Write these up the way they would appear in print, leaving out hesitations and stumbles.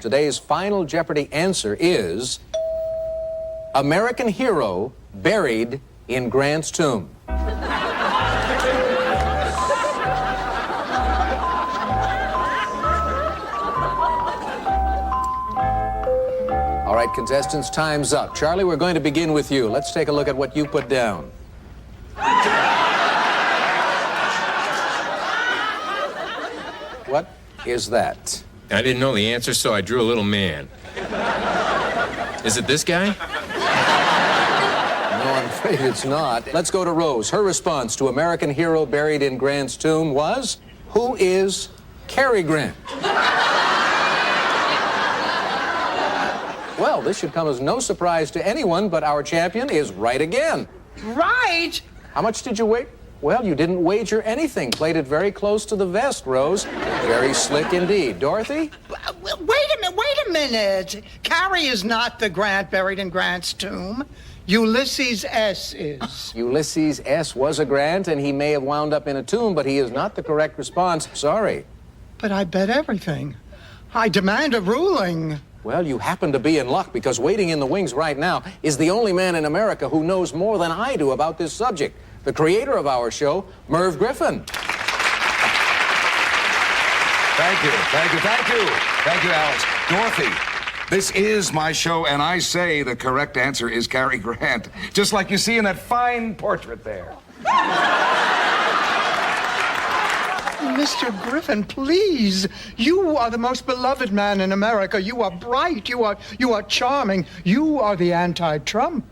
Today's final Jeopardy answer is American hero buried in Grant's tomb. All right, contestants, time's up. Charlie, we're going to begin with you. Let's take a look at what you put down. What is that? I didn't know the answer, so I drew a little man. Is it this guy? No, I'm afraid it's not. Let's go to Rose. Her response to American hero buried in Grant's tomb was, who is Cary Grant? Well, this should come as no surprise to anyone, but our champion is right again. Right? How much did you wait? Well, you didn't wager anything. Played it very close to the vest, Rose. Very slick indeed. Dorothy? Wait a minute. Cary is not the Grant buried in Grant's tomb. Ulysses S. is. Ulysses S. was a Grant, and he may have wound up in a tomb, but he is not the correct response. Sorry. But I bet everything. I demand a ruling. Well, you happen to be in luck, because waiting in the wings right now is the only man in America who knows more than I do about this subject. The creator of our show, Merv Griffen. Thank you, Alex. Dorothy, this is my show, and I say the correct answer is Cary Grant, just like you see in that fine portrait there. Mr. Griffen, please. You are the most beloved man in America. You are bright. You are charming. You are the anti-Trump.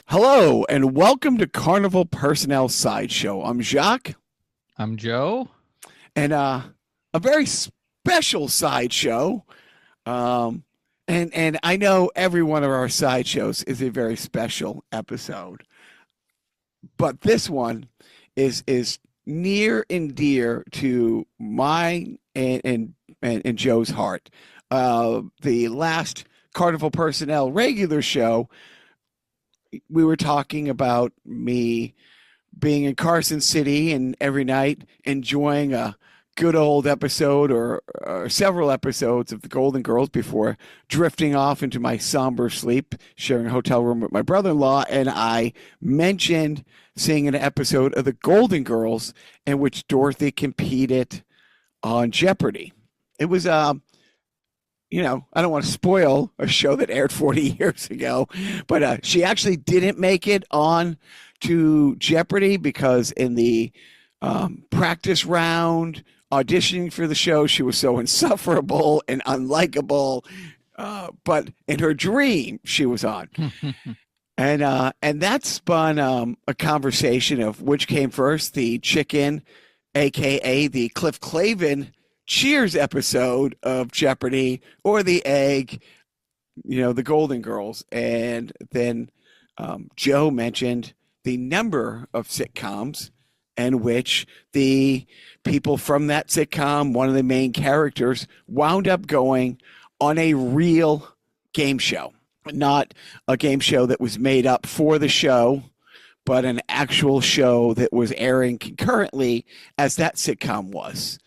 Hello, and welcome to Carnival Personnel Sideshow. I'm Jacques. I'm Joe. And a very special sideshow. And I know every one of our sideshows is a very special episode. But this one is near and dear to mine and Joe's heart. The last Carnival Personnel regular show, we were talking about me being in Carson City and every night enjoying a good old episode or several episodes of the Golden Girls before drifting off into my somber sleep, sharing a hotel room with my brother-in-law. And I mentioned seeing an episode of the Golden Girls in which Dorothy competed on Jeopardy. It was, I don't want to spoil a show that aired 40 years ago, but she actually didn't make it on to Jeopardy because in the practice round, auditioning for the show, she was so insufferable and unlikable. But in her dream, she was on. And that spun a conversation of which came first, the chicken, a.k.a. the Cliff Clavin Cheers episode of Jeopardy, or the egg, the Golden Girls. And then Joe mentioned the number of sitcoms in which the people from that sitcom, one of the main characters, wound up going on a real game show. Not a game show that was made up for the show, but an actual show that was airing concurrently as that sitcom was.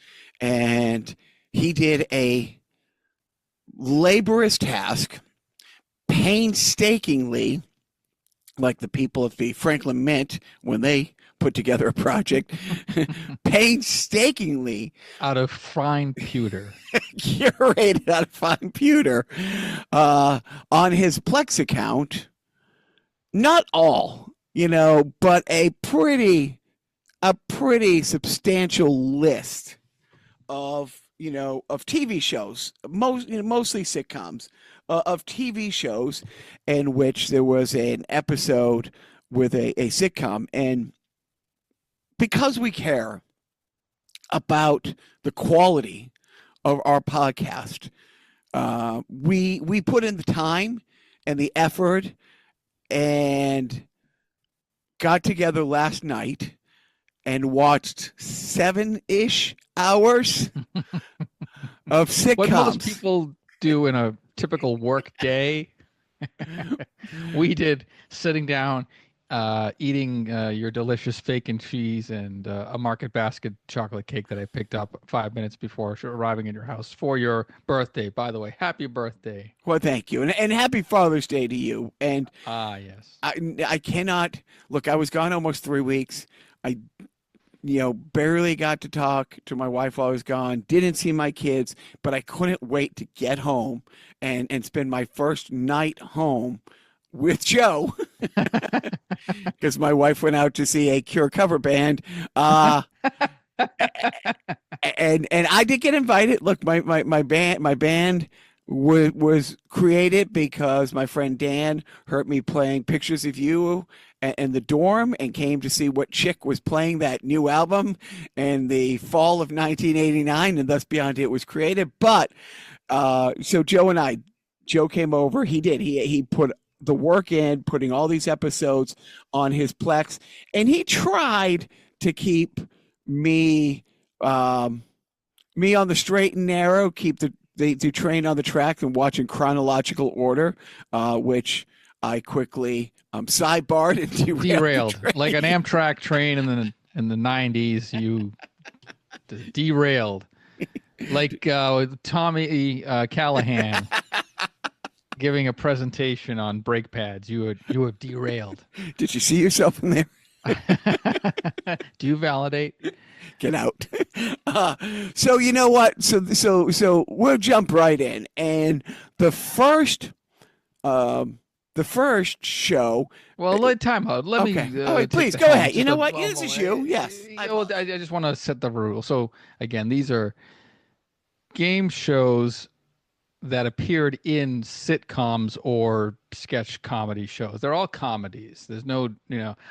And he did a laborious task, painstakingly, like the people of the Franklin Mint when they put together a project, painstakingly Out of fine pewter. curated out of fine pewter on his Plex account. Not all, but a pretty substantial list of TV shows, mostly sitcoms, of TV shows in which there was an episode with a sitcom. And because we care about the quality of our podcast, we put in the time and the effort and got together last night and watched 7-ish hours of sitcoms. What most people do in a typical work day, we did sitting down eating your delicious bacon cheese and a Market Basket chocolate cake that I picked up 5 minutes before arriving at your house for your birthday. By the way, happy birthday. Well, thank you. And happy Father's Day to you. And yes. I cannot look, I was gone almost 3 weeks. I barely got to talk to my wife while I was gone, didn't see my kids, but I couldn't wait to get home and spend my first night home with Joe, because my wife went out to see a Cure cover band. And I did get invited. Look, my band was created because my friend Dan heard me playing Pictures of You and the Dorm and came to see what chick was playing that new album in the fall of 1989, and thus Beyond It was created. But so Joe came over. He put the work in, putting all these episodes on his Plex, and he tried to keep me on the straight and narrow, keep the train on the track and watch in chronological order, which I quickly sidebarred and derailed like an Amtrak train in the 90s. You derailed like Tommy Callahan giving a presentation on brake pads. You have derailed. Did you see yourself in there? Do you validate? Get out. So you know what? So we'll jump right in. And the first show. Well, time out. Let okay. me. All right, please go ahead. You know what? This is you. Yes. I just want to set the rule. So again, these are game shows that appeared in sitcoms or sketch comedy shows. They're all comedies. There's no,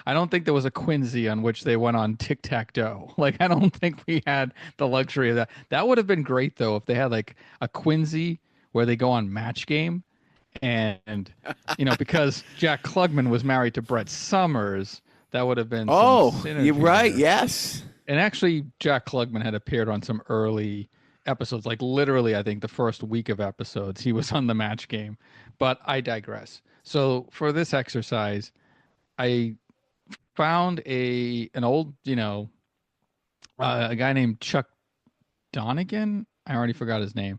I don't think there was a Quincy on which they went on tic-tac-toe. Like, I don't think we had the luxury of that. That would have been great, though, if they had like a Quincy where they go on Match Game. And, because Jack Klugman was married to Brett Summers, that would have been you're right. Yes. And actually, Jack Klugman had appeared on some early episodes, like literally, I think the first week of episodes, he was on the Match Game. But I digress. So for this exercise, I found an old, a guy named Chuck Donegan. I already forgot his name,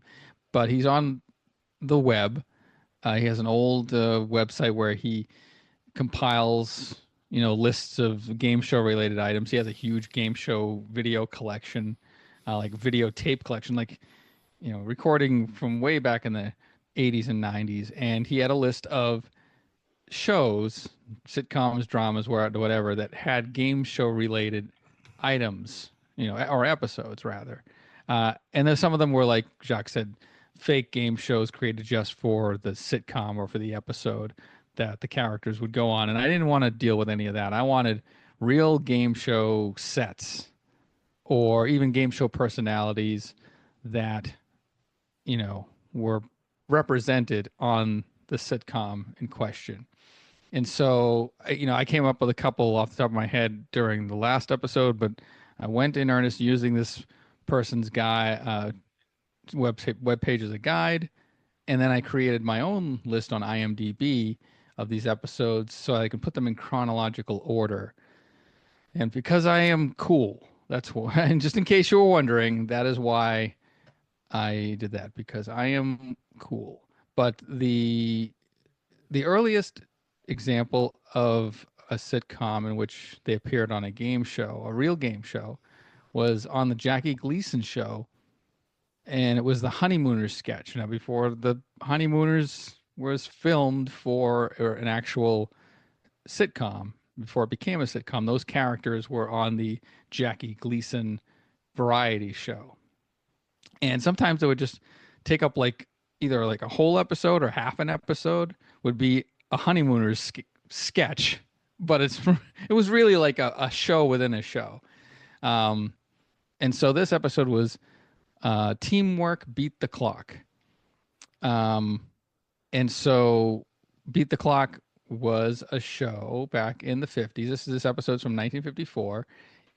but he's on the web. He has an old website where he compiles, lists of game show related items. He has a huge game show video collection, like videotape collection, like, recording from way back in the 80s and 90s. And he had a list of shows, sitcoms, dramas, whatever, that had game show related items, or episodes rather. And then some of them were, like Jacques said, fake game shows created just for the sitcom or for the episode that the characters would go on. And I didn't want to deal with any of that. I wanted real game show sets or even game show personalities that, were represented on the sitcom in question. And so, I came up with a couple off the top of my head during the last episode, but I went in earnest using this person's web page as a guide, and then I created my own list on IMDb of these episodes so I can put them in chronological order. And because I am cool, that's why. And just in case you were wondering, that is why I did that, because I am cool. But the earliest example of a sitcom in which they appeared on a game show, a real game show, was on the Jackie Gleason Show. And it was the Honeymooners sketch. Now, before the Honeymooners was filmed for an actual sitcom, before it became a sitcom, those characters were on the Jackie Gleason variety show. And sometimes they would just take up either like a whole episode or half an episode would be a Honeymooners sketch. But it was really like a show within a show. And so this episode was Teamwork Beat the Clock. And so Beat the Clock was a show back in the 50s. This episode's from 1954.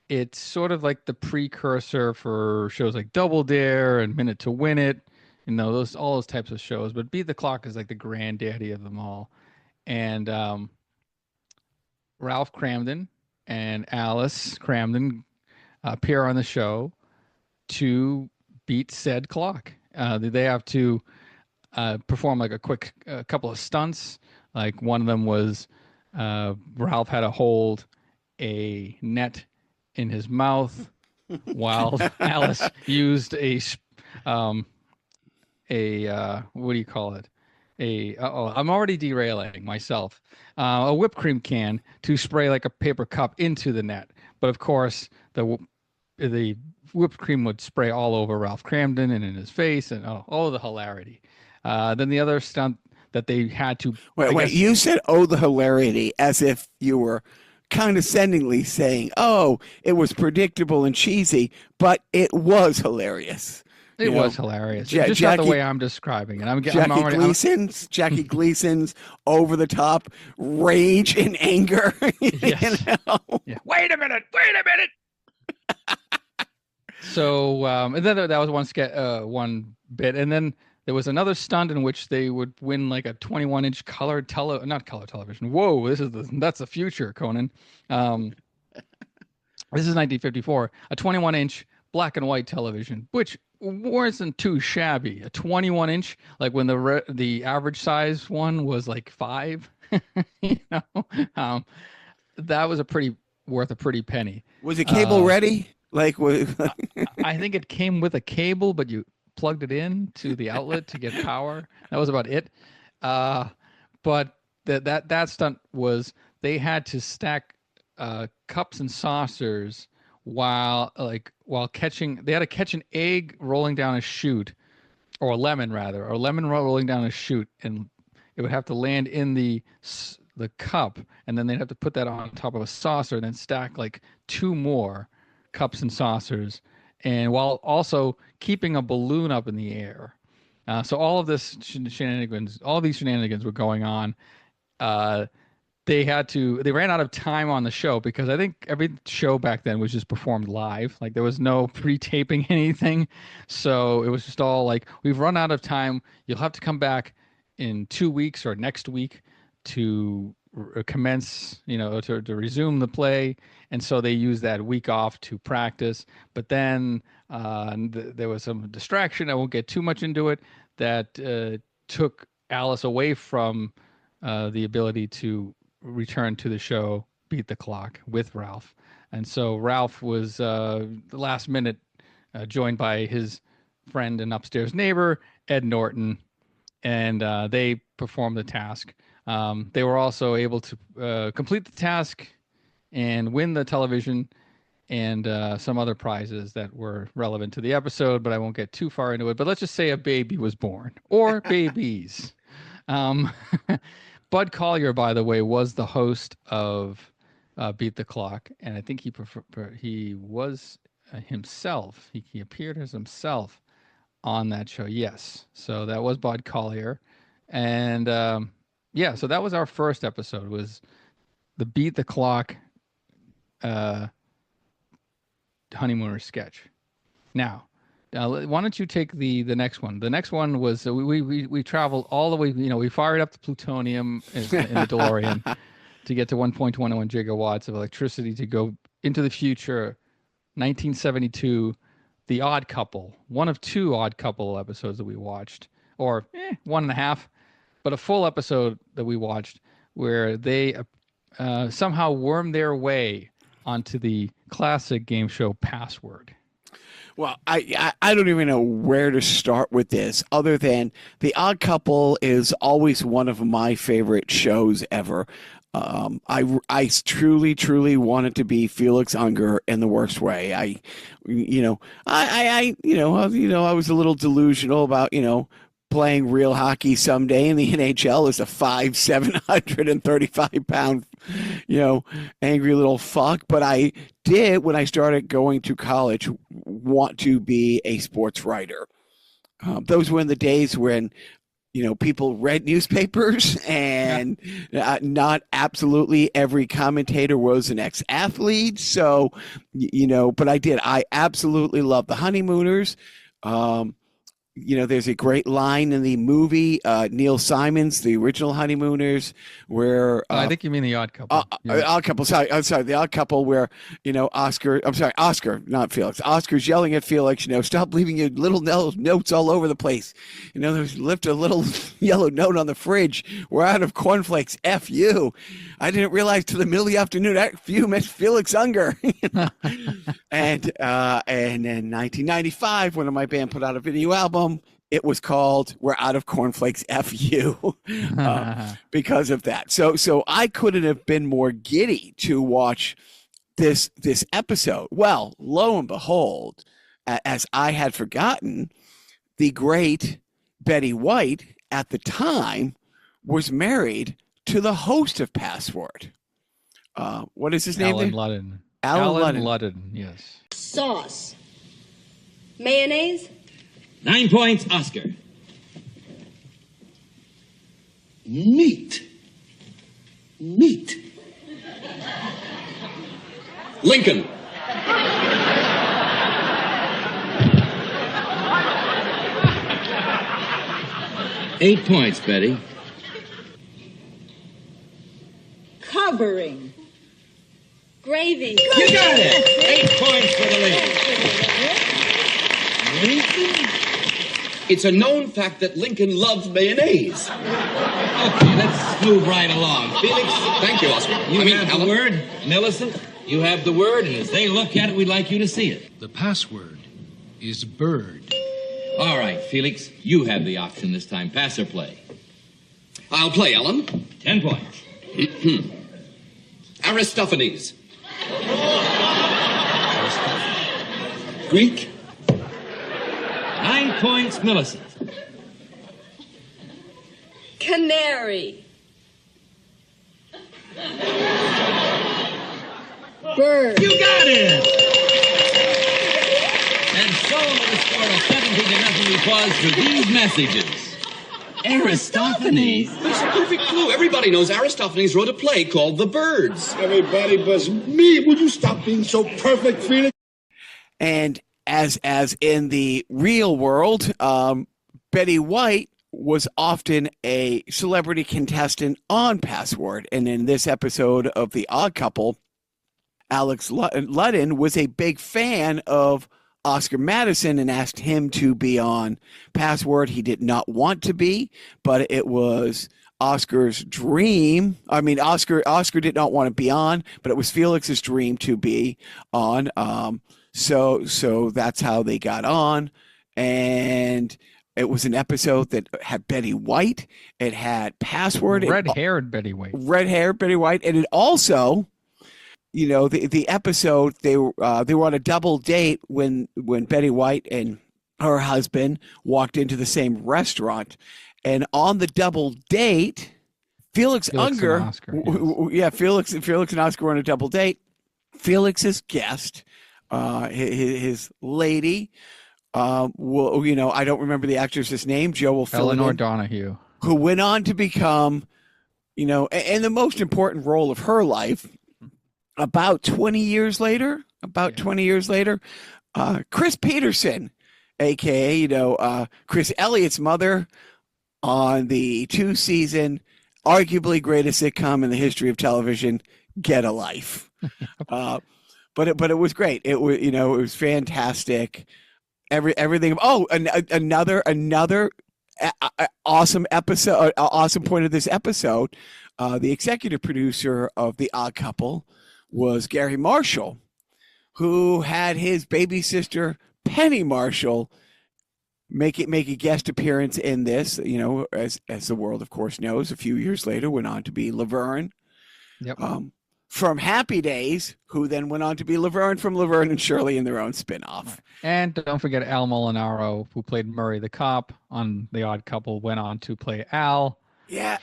It's sort of like the precursor for shows like Double Dare and Minute to Win It, all those types of shows. But Beat the Clock is like the granddaddy of them all. And Ralph Cramden and Alice Cramden appear on the show to beat said clock. They have to perform like a quick couple of stunts. Like one of them was Ralph had to hold a net in his mouth while Alice used a what do you call it? I'm already derailing myself. A whipped cream can to spray like a paper cup into the net. But of course, the whipped cream would spray all over Ralph Cramden and in his face, and the hilarity. Then the other stunt that they had to wait. You said the hilarity as if you were condescendingly saying, it was predictable and cheesy, but it was hilarious. It was hilarious. Just not the way I'm descriubing it. Jackie Gleason's over the top rage and anger. Yes. Yeah. Wait a minute. So, and then that was one bit, and then there was another stunt in which they would win like a 21-inch not color television. Whoa, that's the future, Conan. This is 1954, a 21-inch black and white television, which wasn't too shabby. A 21-inch, like when the average size one was like 5. That was worth a pretty penny. Was it cable ready? I think it came with a cable, but you plugged it in to the outlet to get power. That was about it. But that stunt was they had to stack cups and saucers while catching. They had to catch an egg rolling down a chute, or a lemon rolling down a chute, and it would have to land in the cup, and then they'd have to put that on top of a saucer, and then stack like 2 more cups and saucers, and while also keeping a balloon up in the air. So all of these shenanigans were going on. They ran out of time on the show because I think every show back then was just performed live. Like there was no pre-taping anything. So it was just all like, we've run out of time. You'll have to come back in 2 weeks or next week to commence, to resume the play. And so they used that week off to practice. But then there was some distraction. I won't get too much into it. That took Alice away from the ability to return to the show, beat the clock with Ralph. And so Ralph was the last minute joined by his friend and upstairs neighbor, Ed Norton, and they performed the task. They were also able to complete the task and win the television and some other prizes that were relevant to the episode, but I won't get too far into it. But let's just say a baby was born, or babies. Bud Collyer, by the way, was the host of Beat the Clock, and I think he was himself. He appeared as himself on that show. Yes, so that was Bud Collyer, and so that was our first episode. Was the Beat the Clock Honeymooners sketch. Now, why don't you take the next one? The next one was we traveled all the way. We fired up the plutonium in the DeLorean to get to 1.21 gigawatts of electricity to go into the future. 1972, The Odd Couple, one of 2 Odd Couple episodes that we watched, or 1.5, but a full episode that we watched where they somehow wormed their way onto the classic game show Password. Well, I don't even know where to start with this, other than The Odd Couple is always one of my favorite shows ever. I truly wanted to be Felix Unger in the worst way. I was a little delusional about, playing real hockey someday in the NHL as a 735-pound, angry little fuck. But I did, when I started going to college, want to be a sports writer. Those were in the days when, people read newspapers and not absolutely every commentator was an ex-athlete. So, but I did. I absolutely loved the Honeymooners. there's a great line in the movie, Neil Simon's, the original Honeymooners, where I think you mean The Odd Couple. Odd Couple. I'm sorry, The Odd Couple, where Oscar, not Felix. Oscar's yelling at Felix, stop leaving your little notes all over the place. There's lift a little yellow note on the fridge. We're out of cornflakes. F you. I didn't realize till the middle of the afternoon that F you meant Felix Unger. And in 1995, when my band put out a video album, it was called "We're Out of Cornflakes, F You," because of that. So I couldn't have been more giddy to watch this episode. Well, lo and behold, as I had forgotten, the great Betty White at the time was married to the host of Password. What is his name? Alan Ludden. Alan Ludden, yes. Sauce. Mayonnaise? 9 points, Oscar. Meat. Lincoln. Eight points, Betty. Covering. Gravy. You got it! 8 points for the lady. It's a known fact that Lincoln loves mayonnaise. Okay, let's move right along. Felix, thank you, Oscar. You have the word, Millicent. You have the word, and as they look at it, we'd like you to see it. The password is bird. All right, Felix, you have the option this time. Pass or play? I'll play, Ellen. 10 points. Aristophanes. Greek. 9 points, Millicent. Canary. Bird. You got it! And so the score of 17-0 we pause for these messages. Aristophanes? That's a perfect clue. Everybody knows Aristophanes wrote a play called The Birds. Everybody but me. Would you stop being so perfect, Felix? And as in the real world, Betty White was often a celebrity contestant on Password. And in this episode of The Odd Couple, Alex Ludden was a big fan of Oscar Madison and asked him to be on Password. He did not want to be, but it was Oscar's dream. I mean, Oscar did not want to be on, but it was Felix's dream to be on. So that's how they got on. And it was an episode that had Betty White. It had Password. Red-haired Betty White. Red-haired Betty White. And it also, the episode, they were on a double date when Betty White and her husband walked into the same restaurant. And on the double date, Felix Unger, and Oscar, yes. Felix and Oscar were on a double date. Felix's guest, his lady, I don't remember the actress's name. Joe will fill Eleanor in. Donahue, who went on to become, and the most important role of her life. About 20 years later, Chris Peterson, a.k.a., Chris Elliott's mother, on the 2-season, arguably greatest sitcom in the history of television, Get a Life. But it was great. It was fantastic. Everything. Oh, another awesome episode. Awesome point of this episode. The executive producer of The Odd Couple was Gary Marshall, who had his baby sister Penny Marshall make a guest appearance in this. As the world of course knows, a few years later went on to be Laverne. Yep. From Happy Days, who then went on to be Laverne from Laverne and Shirley in their own spinoff. And don't forget Al Molinaro, who played Murray the cop on The Odd Couple, went on to play Al. Yeah.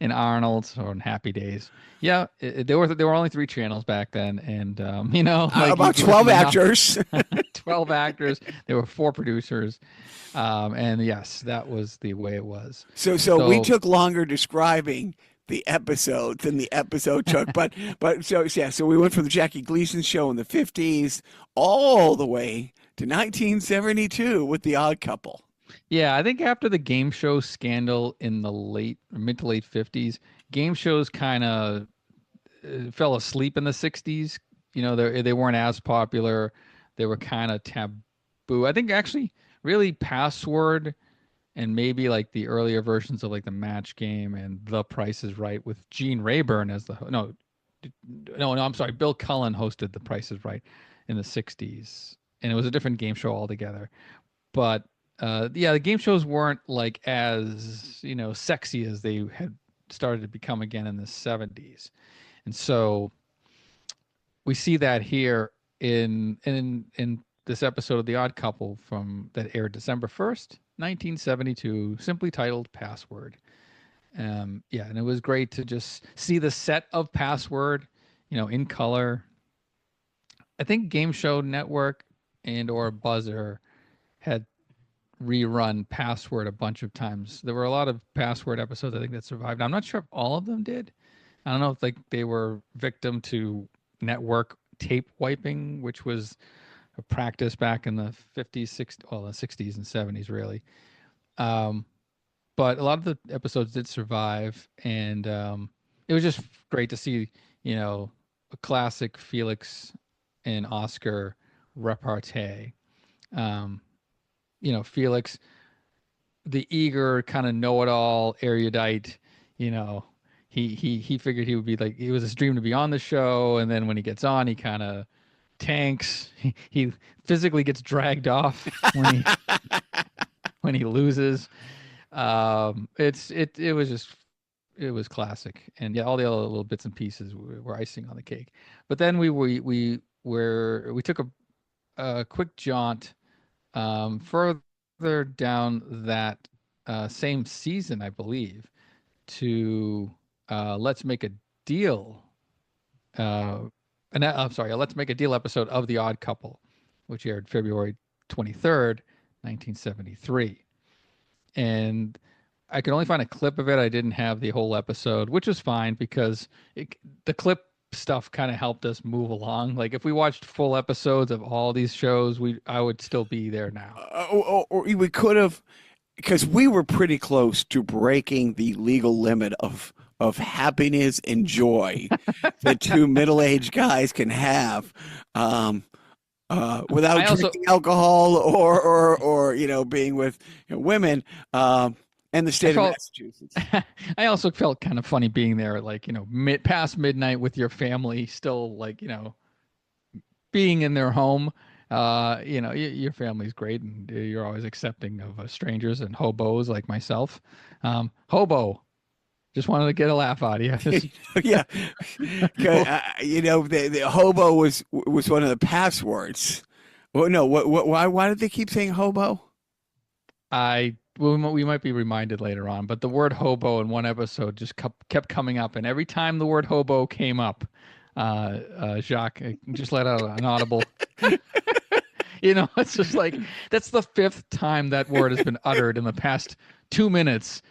In Arnold or in Happy Days. Yeah, there were only 3 channels back then, and about 12 actors. 12 actors. There were 4 producers, and yes, that was the way it was. So we took longer describing the episodes and the episode chunk. But so we went from the Jackie Gleason Show in the 50s all the way to 1972 with The Odd Couple. Yeah, I think after the game show scandal in the mid to late 50s, game shows kind of fell asleep in the 60s. You know, they weren't as popular. They were kind of taboo. I think actually really Password and maybe like the earlier versions of like the Match Game and The Price is Right with Gene Rayburn as the I'm sorry, Bill Cullen hosted The Price is Right in the 60s, and it was a different game show altogether. But the game shows weren't like as, you know, sexy as they had started to become again in the 70s. And so we see that here in this episode of The Odd Couple that aired December 1st, 1972, simply titled Password. And it was great to just see the set of Password, you know, in color. I think Game Show Network and or Buzzer had rerun Password a bunch of times. There were a lot of Password episodes I think that survived. I'm not sure if all of them did. I don't know if like they were victim to network tape wiping, which was a practice back in the 50s, 60s, well, the 60s and 70s really. But a lot of the episodes did survive, and it was just great to see, you know, a classic Felix and Oscar repartee. You know, Felix, the eager kind of know-it-all erudite, you know, he figured he would be like, it was his dream to be on the show, and then when he gets on, he kind of tanks. He physically gets dragged off when he loses. It was classic, and all the other little bits and pieces were icing on the cake. But then we took a quick jaunt further down that same season, I believe, to Let's Make a Deal. Let's Make a Deal episode of The Odd Couple, which aired February 23rd, 1973. And I could only find a clip of it. I didn't have the whole episode, which was fine because the clip stuff kind of helped us move along. Like if we watched full episodes of all these shows, I would still be there now. Or we could have, because we were pretty close to breaking the legal limit of happiness and joy that two middle-aged guys can have without drinking alcohol or you know, being with, you know, women and the state of Massachusetts. I also felt kind of funny being there, like, you know, past midnight with your family, still like, you know, being in their home. You know, your family's great, and you're always accepting of strangers and hobos like myself. Hobo. Just wanted to get a laugh out of you. Yeah, you know, the hobo was one of the passwords. Well, no, why did they keep saying hobo? We might be reminded later on, but the word hobo in one episode just kept coming up, and every time the word hobo came up, Jacques just let out an audible. You know, it's just like that's the fifth time that word has been uttered in the past 2 minutes.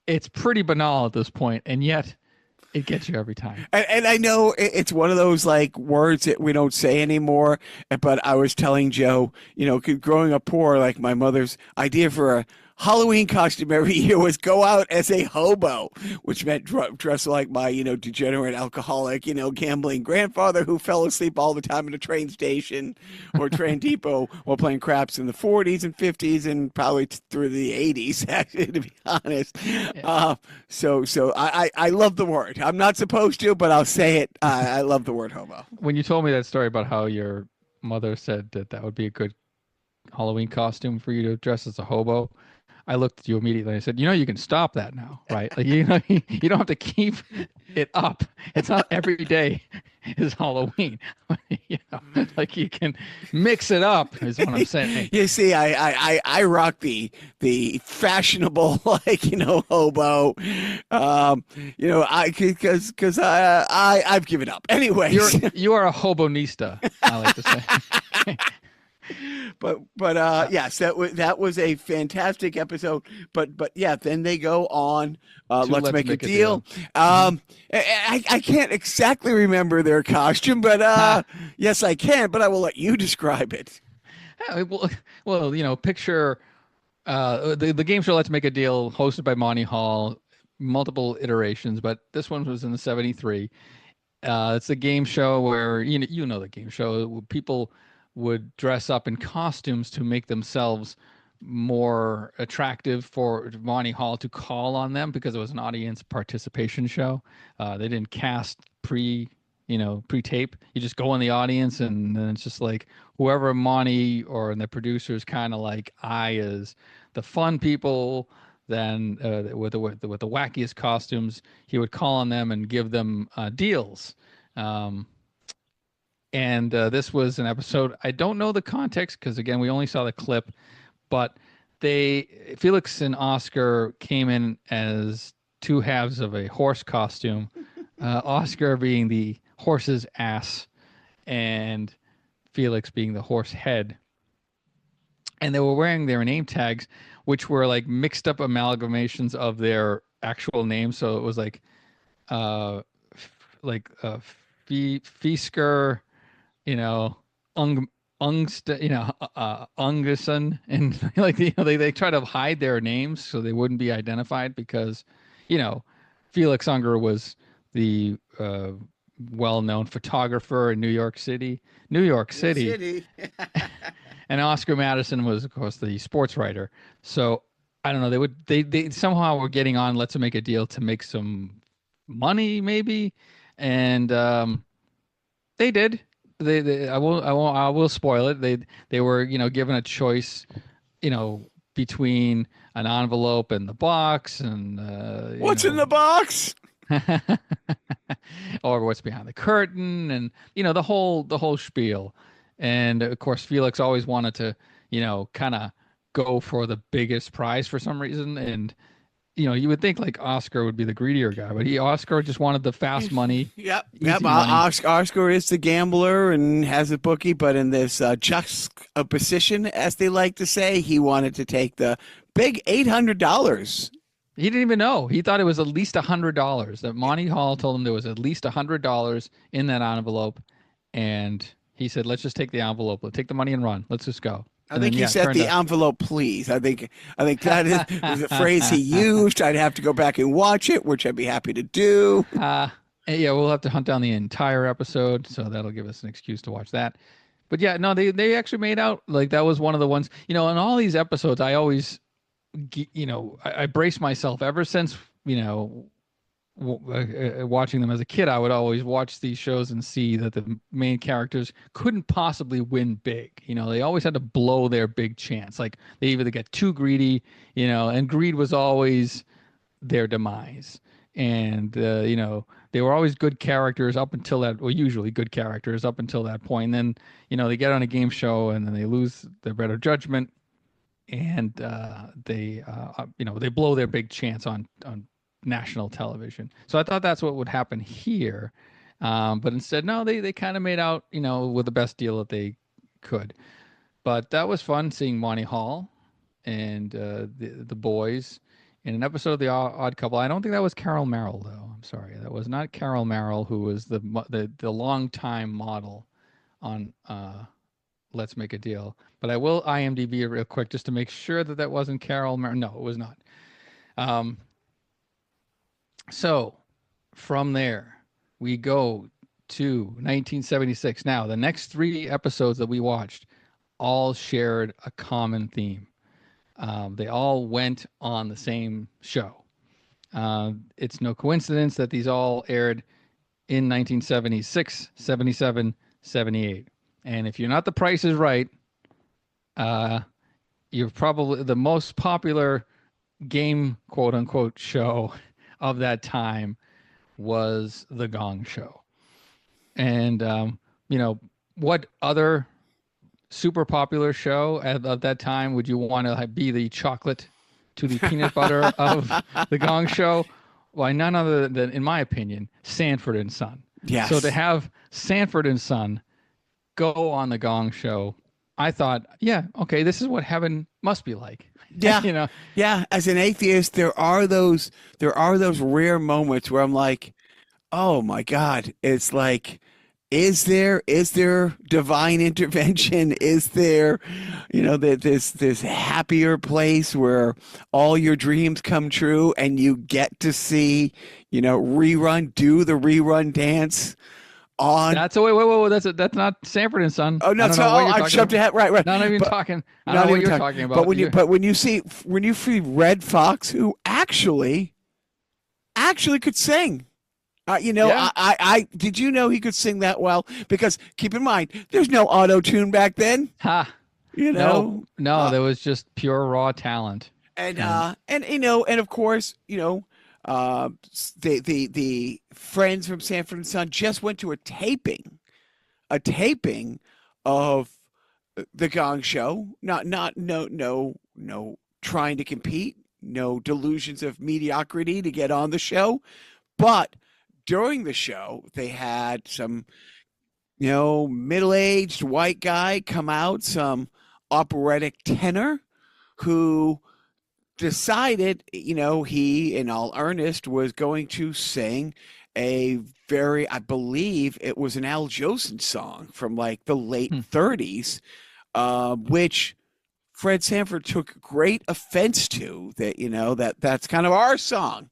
It's pretty banal at this point, and yet it gets you every time. And I know it's one of those like words that we don't say anymore. But I was telling Joe, you know, growing up poor, like my mother's idea for a Halloween costume every year was go out as a hobo, which meant dress like my, you know, degenerate alcoholic, you know, gambling grandfather who fell asleep all the time in a train station or train depot while playing craps in the 40s and 50s and probably through the 80s, actually, to be honest. Yeah. So I love the word. I'm not supposed to, but I'll say it. I love the word hobo. When you told me that story about how your mother said that would be a good Halloween costume for you to dress as a hobo, I looked at you immediately and I said, you know, you can stop that now, right? Like, you know, you don't have to keep it up. It's not every day is Halloween. You know, like you can mix it up is what I'm saying. You see, I rock the fashionable, like, you know, hobo, you know, because I've given up. Anyway, you are a hobonista, I like to say. Yes, that was a fantastic episode. But yeah, then they go on. Let's make a deal. I can't exactly remember their costume, but yes, I can. But I will let you describe it. Well, picture the game show Let's Make a Deal, hosted by Monty Hall, multiple iterations, but this one was in the '73. It's a game show where you know the game show. People would dress up in costumes to make themselves more attractive for Monty Hall to call on them, because it was an audience participation show. They didn't cast pre-tape. You just go in the audience, and then it's just like whoever Monty or the producers kind of like eye as the fun people. Then with the wackiest costumes, he would call on them and give them deals. And this was an episode. I don't know the context because, again, we only saw the clip. But Felix and Oscar came in as two halves of a horse costume. Oscar being the horse's ass, and Felix being the horse head. And they were wearing their name tags, which were like mixed up amalgamations of their actual names. So it was like Fisker, Unguson, and they try to hide their names so they wouldn't be identified, because Felix Unger was the well-known photographer in New York City. And Oscar Madison was, of course, the sports writer. So I don't know. They somehow were getting on Let's Make a Deal to make some money, maybe, and they did. I will spoil it. They were given a choice, between an envelope and the box, and what's in the box, or what's behind the curtain, and the whole spiel. And of course, Felix always wanted to, kind of go for the biggest prize for some reason. And, you would think like Oscar would be the greedier guy, but Oscar just wanted the fast money. Yep. Money. Oscar is the gambler and has a bookie, but in this juxtaposition, as they like to say, he wanted to take the big $800. He didn't even know. He thought it was at least $100. That Monty Hall told him there was at least $100 in that envelope, and he said, "Let's just take the envelope. Let's take the money and run. Let's just go." I think he said the envelope, please. I think that is the phrase he used. I'd have to go back and watch it, which I'd be happy to do. Yeah, we'll have to hunt down the entire episode, so that'll give us an excuse to watch that. But yeah, no, they actually made out like that was one of the ones. In all these episodes, I always, I brace myself ever since watching them as a kid. I would always watch these shows and see that the main characters couldn't possibly win big. They always had to blow their big chance. Like they either get too greedy, and greed was always their demise. And, they were always good characters up until that, or usually good characters up until that point. And then, they get on a game show and then they lose their better judgment, and they blow their big chance on national television. So I thought that's what would happen here. But instead, no, they kind of made out, with the best deal that they could. But that was fun seeing Monty Hall and the boys in an episode of The Odd Couple. I don't think that was Carol Merrill, though. I'm sorry. That was not Carol Merrill, who was the longtime model on Let's Make a Deal. But I will IMDb it real quick just to make sure that wasn't Carol Merrill. No, it was not. So from there, we go to 1976. Now, the next 3 episodes that we watched all shared a common theme. They all went on the same show. It's no coincidence that these all aired in 1976, 77, 78. And if you're not The Price is Right, you're probably the most popular game, quote unquote, show of that time was the Gong Show. And what other super popular show of that time would you want to be the chocolate to the peanut butter of the Gong Show? Why, none other than, in my opinion, Sanford and Son. Yes. So to have Sanford and Son go on the Gong Show I thought, yeah, okay, this is what heaven must be like. Yeah. You know, Yeah. As an atheist, there are those rare moments where I'm like, oh my God, it's like, is there divine intervention? Is there, this happier place where all your dreams come true and you get to see, do the rerun dance on? that's wait, that's not Sanford and Son. Oh no, I jumped ahead. Right. Not even talking. I don't know what you're talking about. But when you see Red Fox, who actually could sing. Yeah. I did you know he could sing that well? Because keep in mind, there's no auto tune back then. Ha. No, there was just pure raw talent. And of course, the friends from Sanford and Son just went to a taping of the Gong Show. No trying to compete, no delusions of mediocrity to get on the show, but during the show, they had some, middle-aged white guy come out, some operatic tenor who decided, he, in all earnest, was going to sing I believe it was an Al Jolson song from like the late 30s, which Fred Sanford took great offense to, that that's kind of our song.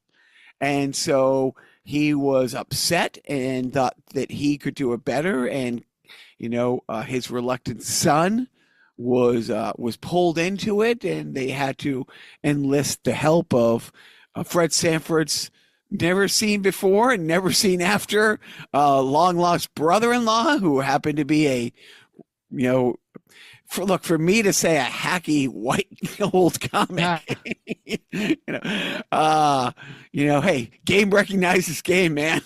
And so he was upset and thought that he could do it better. And, his reluctant son was pulled into it, and they had to enlist the help of Fred Sanford's never seen before and never seen after long lost brother-in-law, who happened to be for me to say a hacky white old comic, hey, game recognizes game, man.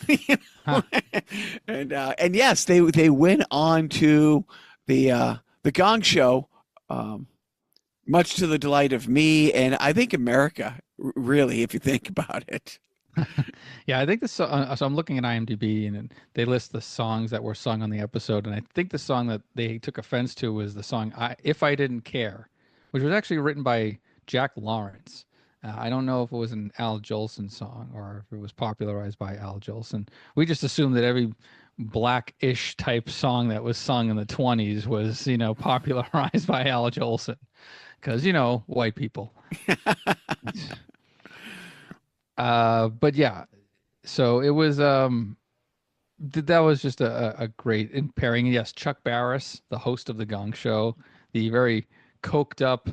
And yes, they went on to the Gong Show, much to the delight of me and I think America, really, if you think about it. Yeah, I think this. So I'm looking at IMDb, and they list the songs that were sung on the episode, and I think the song that they took offense to was the song "If I Didn't Care," which was actually written by Jack Lawrence. I don't know if it was an Al Jolson song or if it was popularized by Al Jolson. We just assumed that every black-ish type song that was sung in the 20s was, popularized by Al Jolson, because white people. But yeah, so it was that was just a great pairing. Yes, Chuck Barris, the host of the Gong Show, the very coked up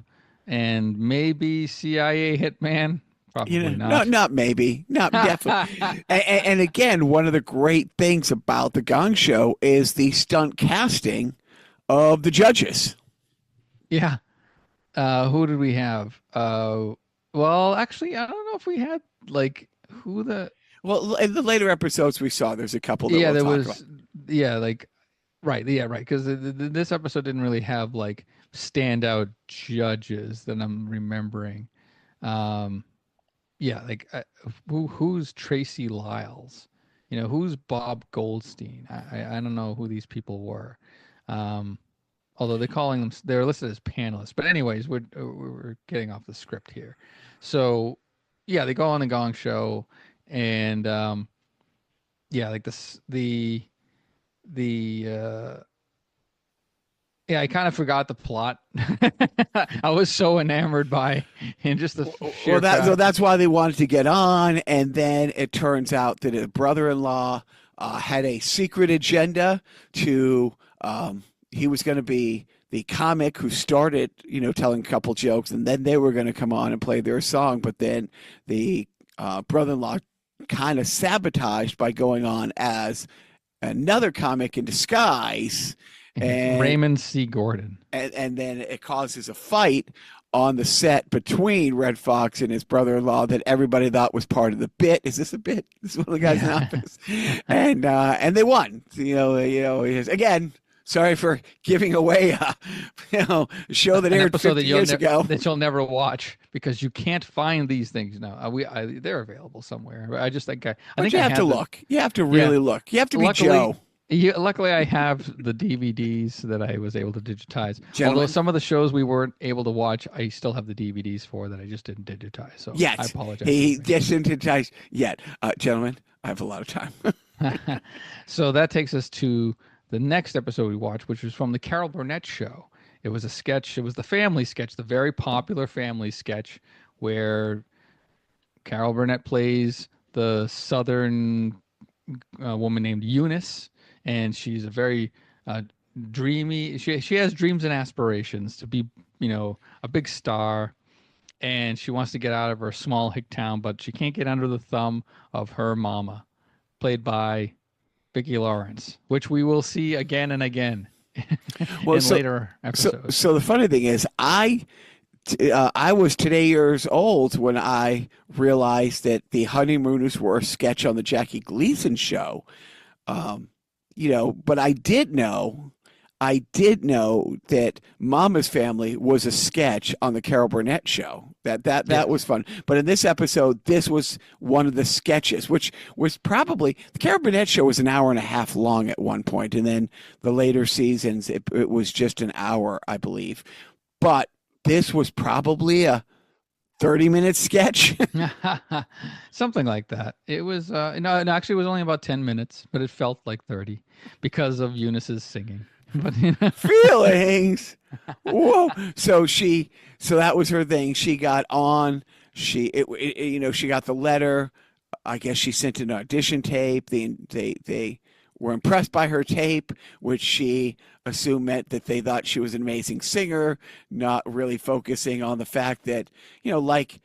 and maybe CIA hitman. Probably not. Not maybe, not definitely. and again, one of the great things about the Gong Show is the stunt casting of the judges. Yeah. Who did we have? Well, actually, I don't know if we had in the later episodes we saw, there's a couple that there we'll was talk about. right, because this episode didn't really have standout judges that I'm remembering. Who's Tracy Lyles? Who's Bob Goldstein? I don't know who these people were. Although they're listed as panelists. But anyways, we're getting off the script here. So yeah, they go on the Gong Show, and I kind of forgot the plot. I was so enamored by just the sheer so that's why they wanted to get on, and then it turns out that his brother-in-law had a secret agenda to he was going to be the comic who started, telling a couple jokes, and then they were going to come on and play their song. But then the brother-in-law kind of sabotaged by going on as another comic in disguise. And Raymond C. Gordon. And then it causes a fight on the set between Red Fox and his brother-in-law that everybody thought was part of the bit. Is this a bit? This is one of the guys in the office. And they won. Again, sorry for giving away a show that aired 50 years ago that you'll never watch because you can't find these things now. They're available somewhere. I just think I think you have to look. You have to really look. You have to be Joe. Yeah, luckily I have the DVDs that I was able to digitize. Gentlemen? Although some of the shows we weren't able to watch, I still have the DVDs for that I just didn't digitize. So Yes. I apologize. He didn't digitize yet. Gentlemen, I have a lot of time. So that takes us to the next episode we watched, which was from the Carol Burnett show. It was a sketch. It was the family sketch, the very popular family sketch where Carol Burnett plays the Southern woman named Eunice, and she's a very dreamy. She has dreams and aspirations to be, a big star, and she wants to get out of her small hick town, but she can't get under the thumb of her mama, played by Vicki Lawrence, which we will see again and again in later episodes. So the funny thing is, I was today years old when I realized that the Honeymooners were a sketch on the Jackie Gleason Show. But I did know that Mama's Family was a sketch on the Carol Burnett Show. That was fun. But in this episode, this was one of the sketches, which was probably the Carol Burnett Show was an hour and a half long at one point, and then the later seasons it was just an hour, I believe. But this was probably a 30-minute sketch. Something like that. It was, no, it actually was only about 10 minutes, but it felt like 30 because of Eunice's singing. But, Feelings. Whoa. So that was her thing. She got on, she got the letter. I guess she sent an audition tape. They were impressed by her tape, which she assumed meant that they thought she was an amazing singer, not really focusing on the fact that, like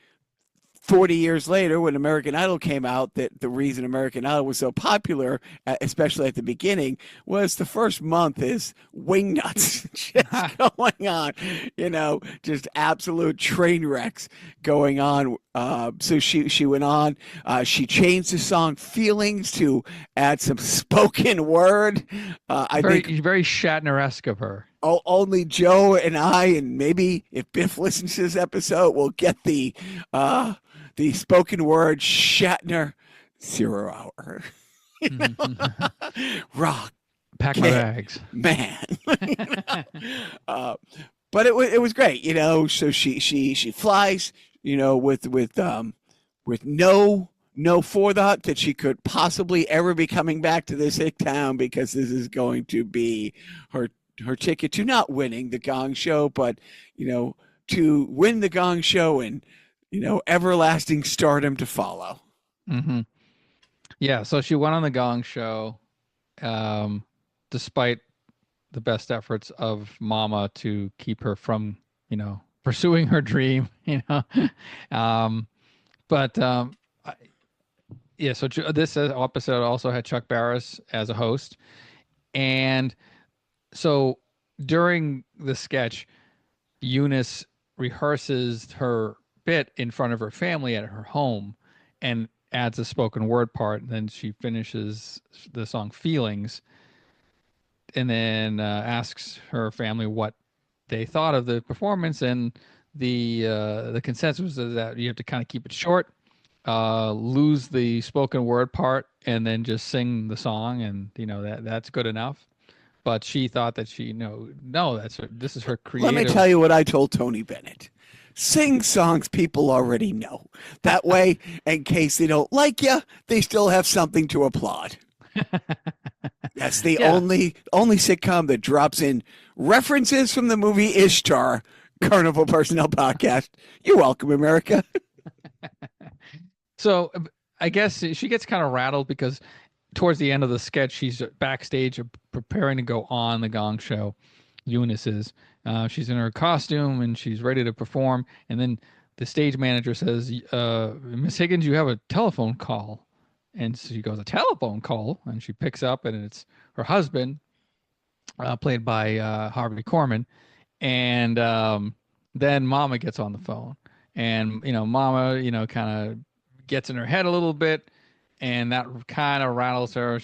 40 years later when American Idol came out, that the reason American Idol was so popular, especially at the beginning, was the first month is wingnuts just going on, just absolute train wrecks going on. So she went on. She changed the song "Feelings" to add some spoken word. I think very Shatner-esque of her. Only Joe and I, and maybe if Biff listens to this episode, will get the spoken word Shatner 0 hour. Rock. Pack my bags. Man. But it was great, so she flies, with no forethought that she could possibly ever be coming back to this hick town, because this is going to be her ticket to not winning the Gong Show, but to win the Gong Show and everlasting stardom to follow. Mm-hmm. Yeah, so she went on the Gong Show, despite the best efforts of Mama to keep her from, pursuing her dream. So this episode also had Chuck Barris as a host, and so during the sketch, Eunice rehearses her bit in front of her family at her home and adds a spoken word part, and then she finishes the song "Feelings" and then asks her family what they thought of the performance, and the consensus is that you have to kind of keep it short, lose the spoken word part, and then just sing the song, and that's good enough. But she thought that this is her creative. Let me tell you what I told Tony Bennett. Sing songs people already know. That way, in case they don't like you, they still have something to applaud. That's the only sitcom that drops in references from the movie Ishtar, Carnival Personnel Podcast. You're welcome, America. So I guess she gets kind of rattled because towards the end of the sketch, she's backstage preparing to go on the Gong Show. Eunice is. She's in her costume and she's ready to perform. And then the stage manager says, Miss Higgins, you have a telephone call. And so she goes, a telephone call? And she picks up, and it's her husband, played by Harvey Korman. And then Mama gets on the phone. And, Mama, kind of gets in her head a little bit. And that kind of rattles her.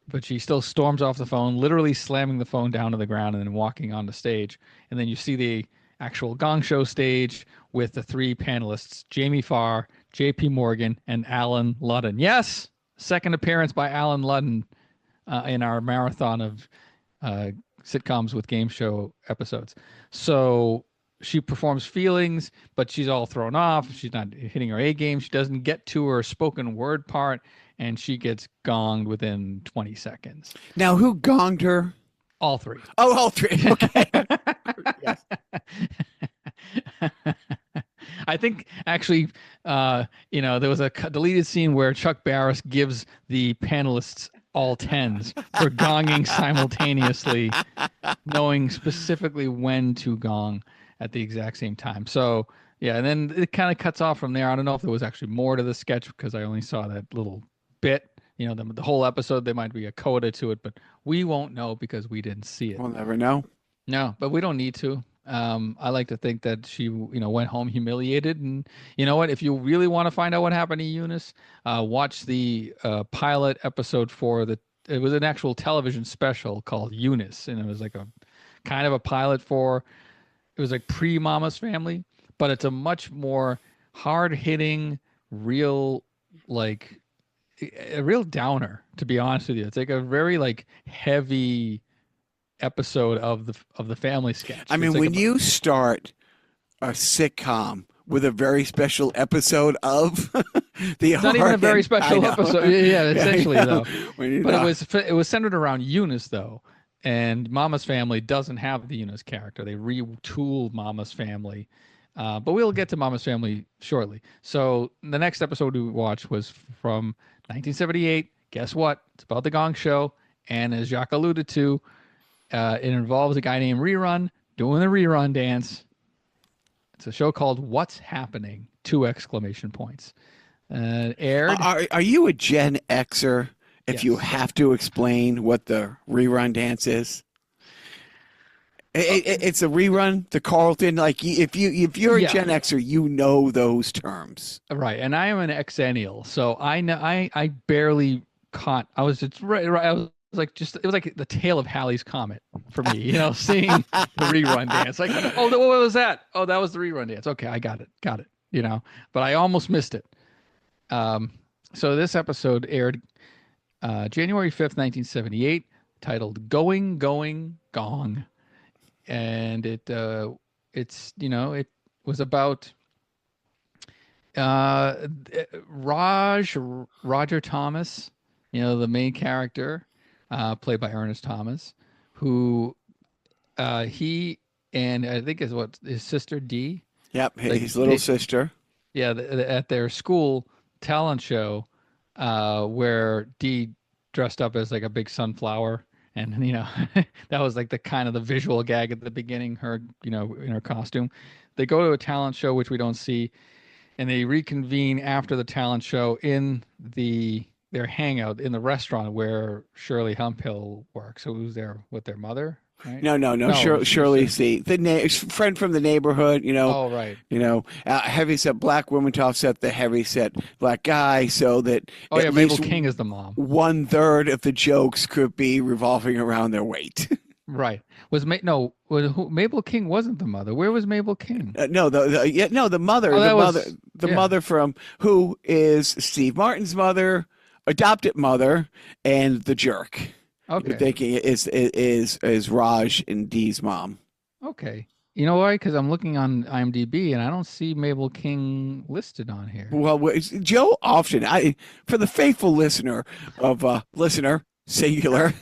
But she still storms off the phone, literally slamming the phone down to the ground and then walking on the stage. And then you see the actual Gong Show stage with the three panelists, Jamie Farr, J.P. Morgan, and Alan Ludden. Yes, second appearance by Alan Ludden in our marathon of sitcoms with game show episodes. So she performs feelings, but she's all thrown off. She's not hitting her A game. She doesn't get to her spoken word part, and she gets gonged within 20 seconds. Now, who gonged her? All three. Oh, all three. Okay. Yes. I think actually, there was a deleted scene where Chuck Barris gives the panelists all tens for gonging simultaneously, knowing specifically when to gong at the exact same time. So yeah, and then it kind of cuts off from there. I don't know if there was actually more to the sketch because I only saw that little bit. The whole episode, there might be a coda to it, but we won't know because we didn't see it. We'll never know. No, but we don't need to. I like to think that she, went home humiliated. And you know what? If you really want to find out what happened to Eunice, watch the pilot episode it was an actual television special called Eunice. And it was like a kind of a pilot it was like pre-Mama's Family, but it's a much more hard-hitting, real, a real downer, to be honest with you. It's like a very heavy episode of the family sketch. I mean, when you start a sitcom with a very special episode of it's not even a very special episode. Yeah, essentially though. But it was centered around Eunice though, and Mama's Family doesn't have the Eunice character. They retooled Mama's Family. But we'll get to Mama's Family shortly. So the next episode we watched was from 1978. Guess what? It's about the Gong Show. And as Jacques alluded to, it involves a guy named Rerun doing the rerun dance. It's a show called What's Happening? 2 exclamation points. Aired. Are you a Gen Xer if Yes. you have to explain what the rerun dance is? It's a rerun, the Carlton. If you're a Gen Xer, you know those terms, Right, and I am an Xennial, so I know I barely caught. I was just right. I was it was like the tail of Halley's Comet for me, seeing the rerun dance. Like, oh, what was that? Oh, that was the rerun dance. Okay, I got it. But I almost missed it. So this episode aired January 5th, 1978, titled "Going, Going, Gong." And it was about Roger Thomas, the main character, played by Ernest Thomas, who he and I think his sister Dee. Yep, his little sister. Yeah, at their school talent show, where Dee dressed up as like a big sunflower. And, that was like the kind of the visual gag at the beginning, her, in her costume. They go to a talent show, which we don't see, and they reconvene after the talent show in their hangout in the restaurant where Shirley Humphill works. So who's there with their mother? Right? No. Shirley's the friend from the neighborhood, Oh, right. Heavyset black woman to offset the heavyset black guy, so that Mabel King is the mom. 1/3 of the jokes could be revolving around their weight. Right. Mabel King wasn't the mother. Where was Mabel King? The mother. The mother from who is Steve Martin's mother, adopted mother, and the jerk. Okay. You're thinking is Raj and Dee's mom. Okay. You know why? Because I'm looking on IMDb and I don't see Mabel King listed on here. Well, Joe often, for the faithful listener of listener singular,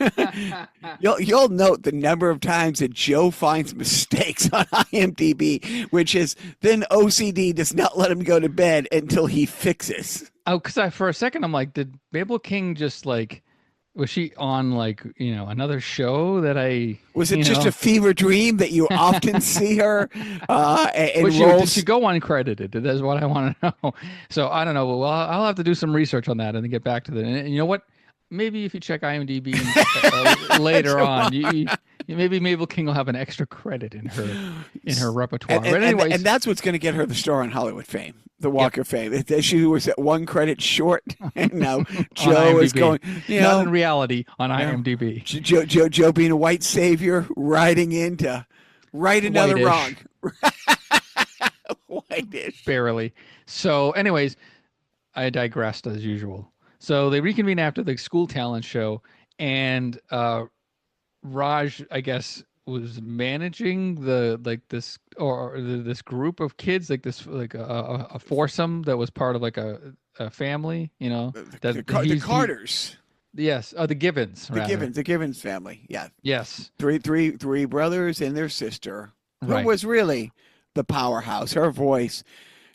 you'll note the number of times that Joe finds mistakes on IMDb, which is then OCD does not let him go to bed until he fixes. Oh, because for a second I'm like, did Mabel King just was she on another show that was it just a fever dream that you often see her did she go uncredited? That's what I want to know. So I don't know. Well, I'll have to do some research on that and then get back to that. And you know what? Maybe if you check IMDb later on, maybe Mabel King will have an extra credit in her repertoire. But anyways, and that's what's going to get her the star on Hollywood fame, the Walk of Fame. She was at 1 credit short, and now Joe is going. Not in reality on IMDb. Joe being a white savior, riding in to right another wrong. Whitish. Barely. So, anyways, I digressed as usual. So they reconvene after the school talent show, and Raj, I guess, was managing this group of kids, like this, like a foursome that was part of like a family, you know, The Carters. Yes, the Givens. The Givens family. Yeah. Yes. Three brothers and their sister, who Right. was really the powerhouse. Her voice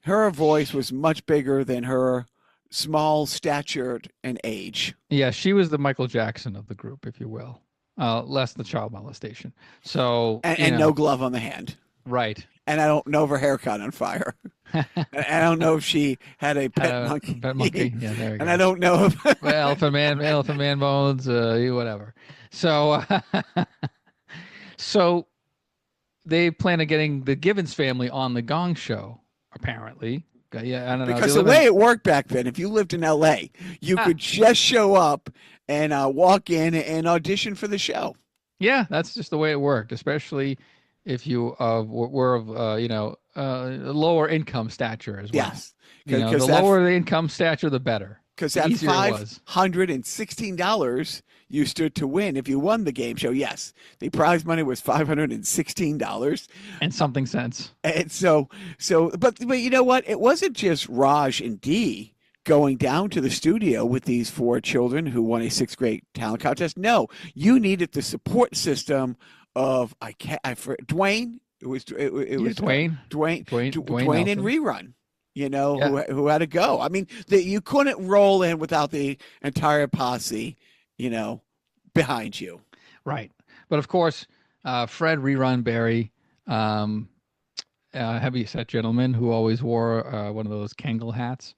was much bigger than her small stature and age. Yeah, she was the Michael Jackson of the group, if you will. Less the child molestation. So And no glove on the hand. Right. And I don't know if her hair caught on fire. And I don't know if she had a pet monkey. Pet monkey. Yeah, there you go. And I don't know if Well, elephant man bones, whatever. So, so they plan on getting the Givens family on the Gong Show, apparently. Yeah, I don't know. because the way it worked back then, if you lived in L.A., you could just show up and walk in and audition for the show. Yeah, that's just the way it worked, especially if you were of lower income stature as well. Yes, the lower the income stature, the better. Because the that easier it was. $516 you stood to win if you won the game show. Yes, the prize money was $516 and something cents. And but you know what? It wasn't just Raj and Dee going down to the studio with these four children who won a sixth grade talent contest. No, you needed the support system of Dwayne. It was Dwayne and Rerun. You know, who had to go. I mean, you couldn't roll in without the entire posse, you know, behind you. Right. But of course, Fred Rerun Barry, heavy set gentleman who always wore one of those Kangol hats.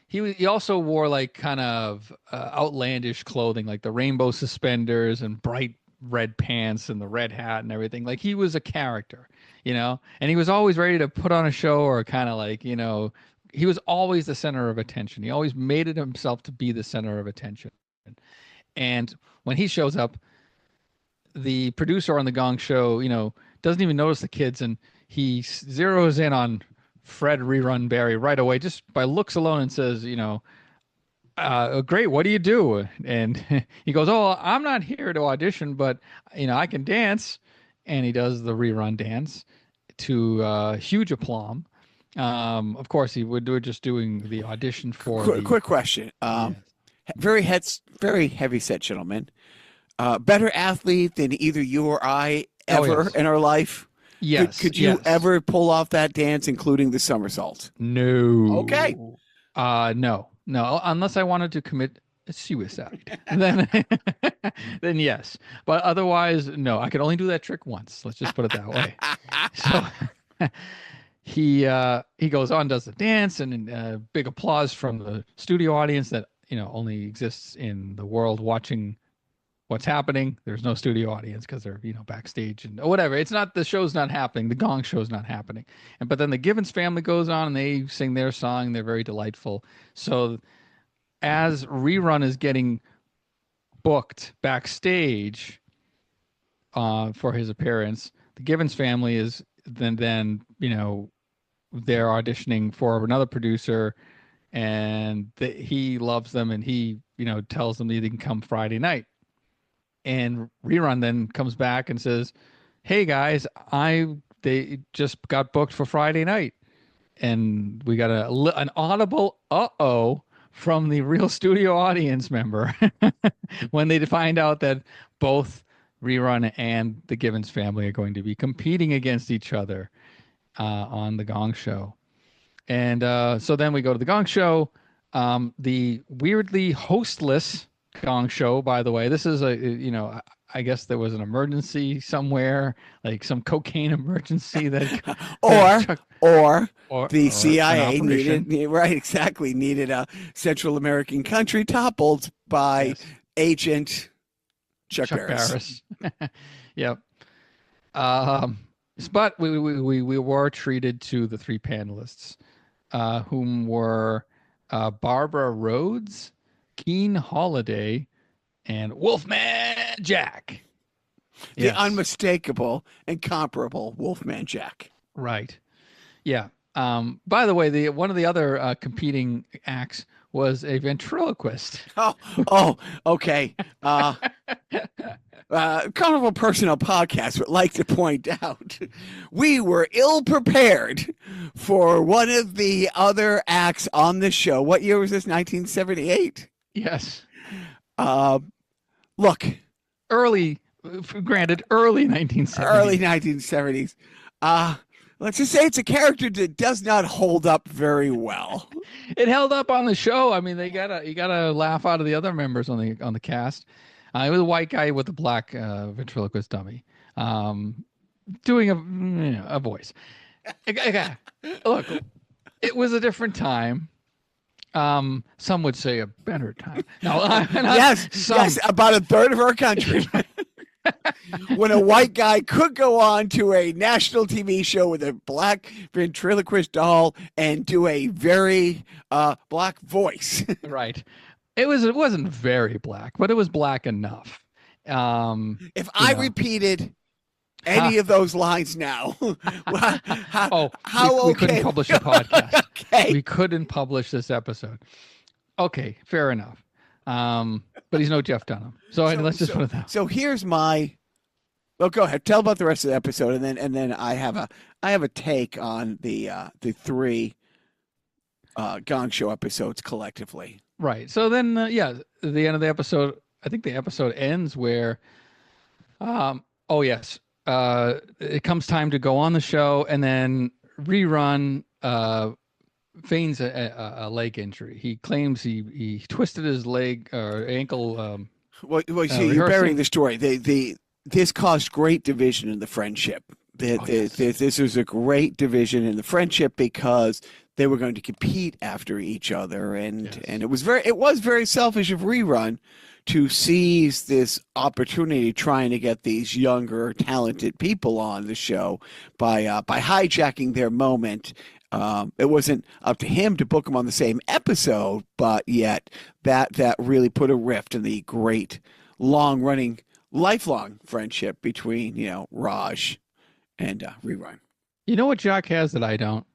He also wore like kind of outlandish clothing, like the rainbow suspenders and bright red pants and the red hat and everything. Like he was a character, you know, and he was always ready to put on a show, or kind of like, you know, he was always the center of attention. He always made it himself to be the center of attention. And when he shows up, the producer on the Gong Show, you know, doesn't even notice the kids, and he zeroes in on Fred Rerun Barry right away, just by looks alone, and says, you know, great, what do you do? And he goes, oh, I'm not here to audition, but, you know, I can dance. And he does the rerun dance to huge aplomb. Of course, he would do it just doing the audition for quick question. Very heavy set gentleman. Better athlete than either you or I ever in our life. Yes. Could you ever pull off that dance, including the somersault? No. Okay. No, unless I wanted to commit suicide, then yes. But otherwise, no. I could only do that trick once. Let's just put it that way. So he goes on, does the dance, and big applause from the studio audience that, you know, only exists in the world watching what's happening. There's no studio audience because they're, you know, backstage and whatever. It's not, the show's not happening. The Gong Show's not happening. But then the Givens family goes on and they sing their song. They're very delightful. So as Rerun is getting booked backstage for his appearance, the Givens family is then you know, they're auditioning for another producer, and he loves them, and he, you know, tells them that they can come Friday night. And Rerun then comes back and says, hey guys, they just got booked for Friday night. And we got an audible uh-oh from the real studio audience member when they find out that both Rerun and the Givens family are going to be competing against each other on the Gong Show. And so then we go to the Gong Show, the weirdly hostless Gong Show, by the way. This is I guess there was an emergency somewhere, like some cocaine emergency that or the CIA needed a Central American country toppled by Agent Chuck Barris. Yep. But we were treated to the three panelists, whom were Barbara Rhodes, Keen Holiday, and Wolfman Jack. The unmistakable, incomparable Wolfman Jack. Right. Yeah. By the way, one of the other competing acts was a ventriloquist. Okay. Carnival Personnel Podcast would like to point out we were ill prepared for one of the other acts on the show. What year was this? 1978? Yes. Look. Early 1970s. Early 1970s. Let's just say it's a character that does not hold up very well. It held up on the show. I mean, you gotta laugh out of the other members on the cast. It was a white guy with a black ventriloquist dummy, doing a voice. Look, it was a different time. Some would say a better time. No, yes, about a third of our country. When a white guy could go on to a national TV show with a black ventriloquist doll and do a very black voice. Right. It wasn't very black, but it was black enough. If I repeated any of those lines now, we couldn't publish a podcast. Okay. We couldn't publish this episode. Okay, fair enough. But he's no Jeff Dunham. So let's just put it that. So here's my. Well, go ahead. Tell about the rest of the episode, and then I have a take on the three Gong Show episodes collectively. Right. So then, at the end of the episode, I think the episode ends where, it comes time to go on the show, and then Rerun feigns a leg injury. He claims he twisted his leg or ankle. You're burying the story. This caused great division in the friendship. This was a great division in the friendship because they were going to compete after each other, and it was very selfish of Rerun to seize this opportunity trying to get these younger, talented people on the show by hijacking their moment. It wasn't up to him to book them on the same episode, but yet that really put a rift in the great, long-running, lifelong friendship between Raj and Rerun. You know what Jacques has that I don't?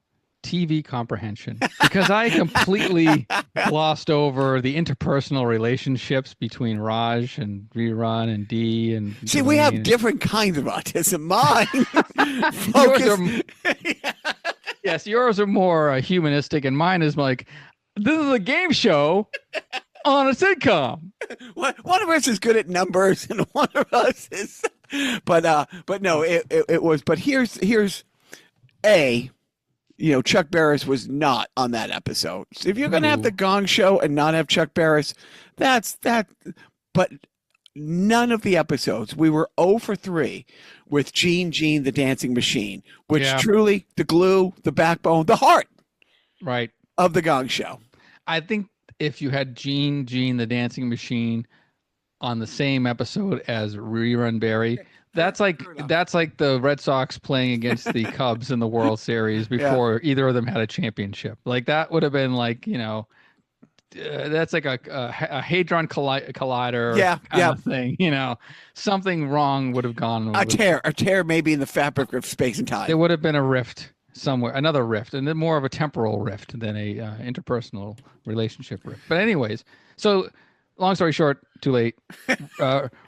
TV comprehension, because I completely glossed over the interpersonal relationships between Raj and Rerun and Dee and. See, we have different kinds of autism. Mine focus. Yes, yours are more humanistic, and mine is like, this is a game show on a sitcom. One of us is good at numbers, and one of us is. But no, it was. But here's Chuck Barris was not on that episode. So if you're going to have the Gong Show and not have Chuck Barris, that's that. But none of the episodes, we were 0 for 3 with Gene the Dancing Machine, which truly the glue, the backbone, the heart, right, of the Gong Show. I think if you had Gene the Dancing Machine on the same episode as Rerun Barry, that's like the Red Sox playing against the Cubs in the World Series before either of them had a championship. Like that would have been like, that's like a hadron collider kind of thing. Something wrong would have gone. A tear maybe in the fabric of space and time. There would have been a rift somewhere, another rift, and then more of a temporal rift than a interpersonal relationship rift. But anyways, so long story short, too late.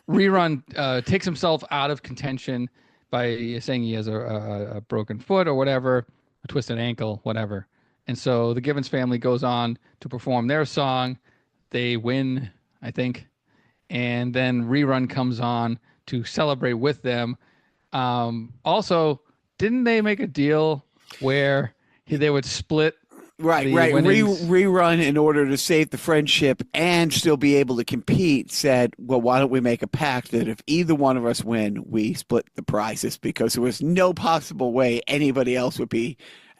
Rerun takes himself out of contention by saying he has a broken foot or whatever, a twisted ankle, whatever. And so the Givens family goes on to perform their song. They win, I think. And then Rerun comes on to celebrate with them. Also, didn't they make a deal where they would split? Right. Rerun, in order to save the friendship and still be able to compete, said, well, why don't we make a pact that if either one of us win, we split the prizes, because there was no possible way anybody else would be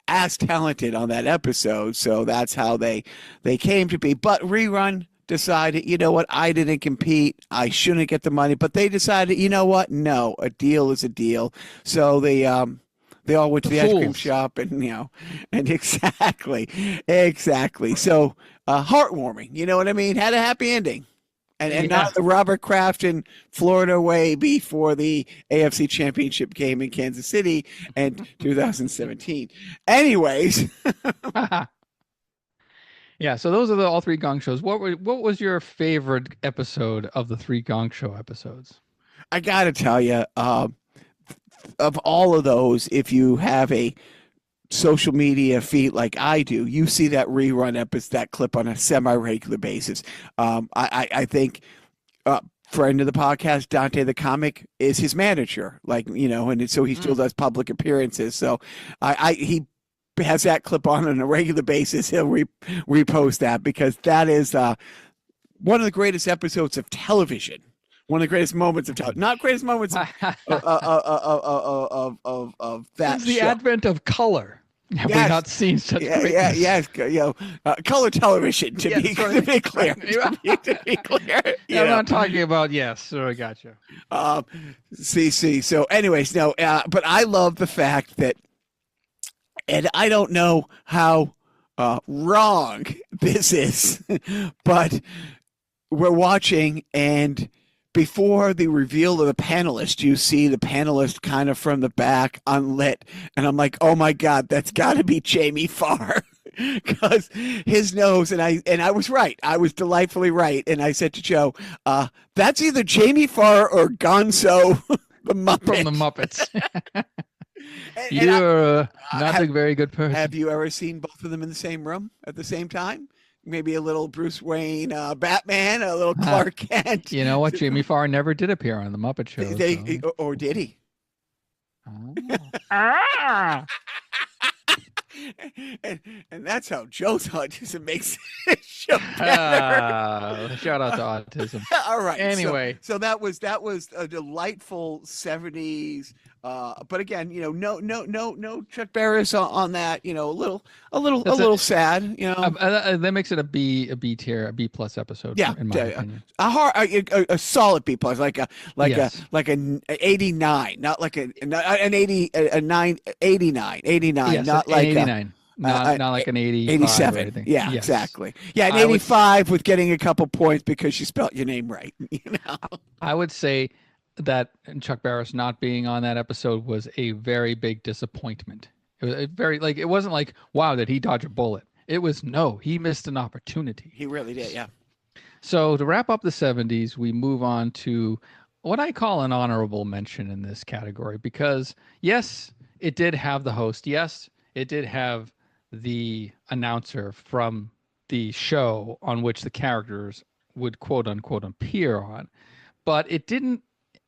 as talented on that episode. So that's how they came to be. But Rerun decided, you know what, I didn't compete, I shouldn't get the money. But they decided, you know what, no, a deal is a deal. So they all went to the ice cream shop, and and exactly. So heartwarming, you know what I mean? Had a happy ending, and not the Robert Kraft in Florida way before the AFC Championship game in Kansas City in 2017. Anyways, Yeah, so those are all three Gong Shows. What was your favorite episode of the three Gong Show episodes? I got to tell you, of all of those, if you have a social media feed like I do, you see that rerun episode, that clip on a semi-regular basis. I think friend of the podcast, Dante the Comic, is his manager, and so he still does public appearances. So he has that clip on a regular basis. He'll repost that because that is one of the greatest episodes of television. One of the greatest moments of television, not greatest moments of that. It's the show. Advent of color. Have we not seen such greatness? Yes, color television to be clear. To be clear, I'm not talking about So I got you. CC. So, anyways, no, but I love the fact that, and I don't know how wrong this is, but we're watching and. Before the reveal of the panelist, you see the panelist kind of from the back, unlit, and I'm like, "Oh my God, that's got to be Jamie Farr," because his nose. And I was right. I was delightfully right. And I said to Joe, "That's either Jamie Farr or Gonzo, the Muppet from the Muppets." You're not a very good person. Have you ever seen both of them in the same room at the same time? Maybe a little Bruce Wayne, Batman, a little Clark Kent. You know what? Jamie Farr never did appear on the Muppet Show. Or did he? Oh. and that's how Joe's autism makes the show better. Shout out to autism. All right. Anyway, so that was a delightful 70s. But again, no Chuck Barris on that. A little sad. That makes it a B tier, a B plus episode. Yeah, in my opinion. A solid B plus, like an 89, not like an 80, a 9, 89, yes, not like 89. Not like an 87. Or anything. Yeah, yes. Exactly. Yeah, an 85 with getting a couple points because you spelled your name right. I would say that Chuck Barris not being on that episode was a very big disappointment. It was it wasn't like, wow, did he dodge a bullet? It was, no, he missed an opportunity. He really did, yeah. So to wrap up the 70s, we move on to what I call an honorable mention in this category, because yes, it did have the host. Yes, it did have the announcer from the show on which the characters would quote unquote appear on, but it didn't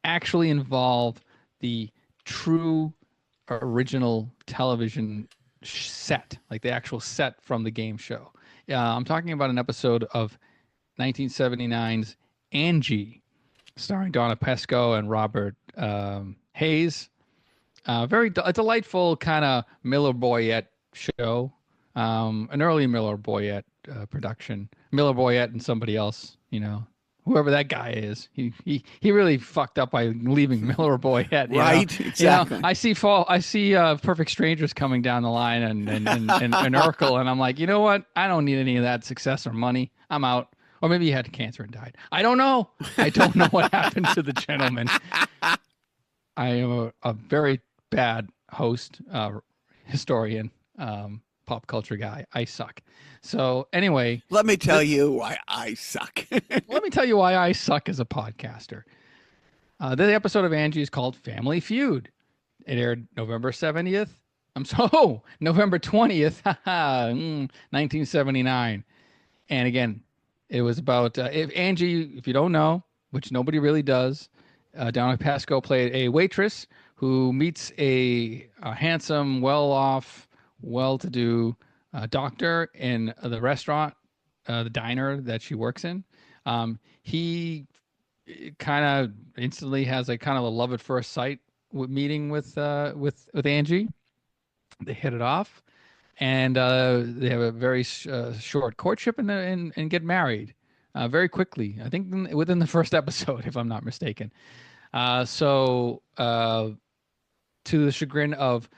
actually involve the true original television set, like the actual set from the game show. I'm talking about an episode of 1979's Angie, starring Donna Pesco and Robert Hayes. A delightful kind of Miller Boyette show, an early Miller Boyette production. Miller Boyette and somebody else, whoever that guy is. He really fucked up by leaving Miller Boyette. Right, exactly. I see Perfect Strangers coming down the line and Urkel, and I'm like, you know what? I don't need any of that success or money. I'm out. Or maybe he had cancer and died. I don't know. I don't know what happened to the gentleman. I am a very bad host, historian, pop culture guy. I suck. So anyway, let me tell you why I suck. Let me tell you why I suck as a podcaster. The episode of Angie is called Family Feud. It aired November 20th, 1979. And again, it was about if Angie, if you don't know, which nobody really does, Donna Pesco played a waitress who meets a handsome, well-off, well-to-do doctor in the restaurant, the diner that she works in. He kind of instantly has a kind of a love at first sight meeting with Angie. They hit it off, and they have a very short courtship and get married very quickly. I think within the first episode, if I'm not mistaken. So to the chagrin of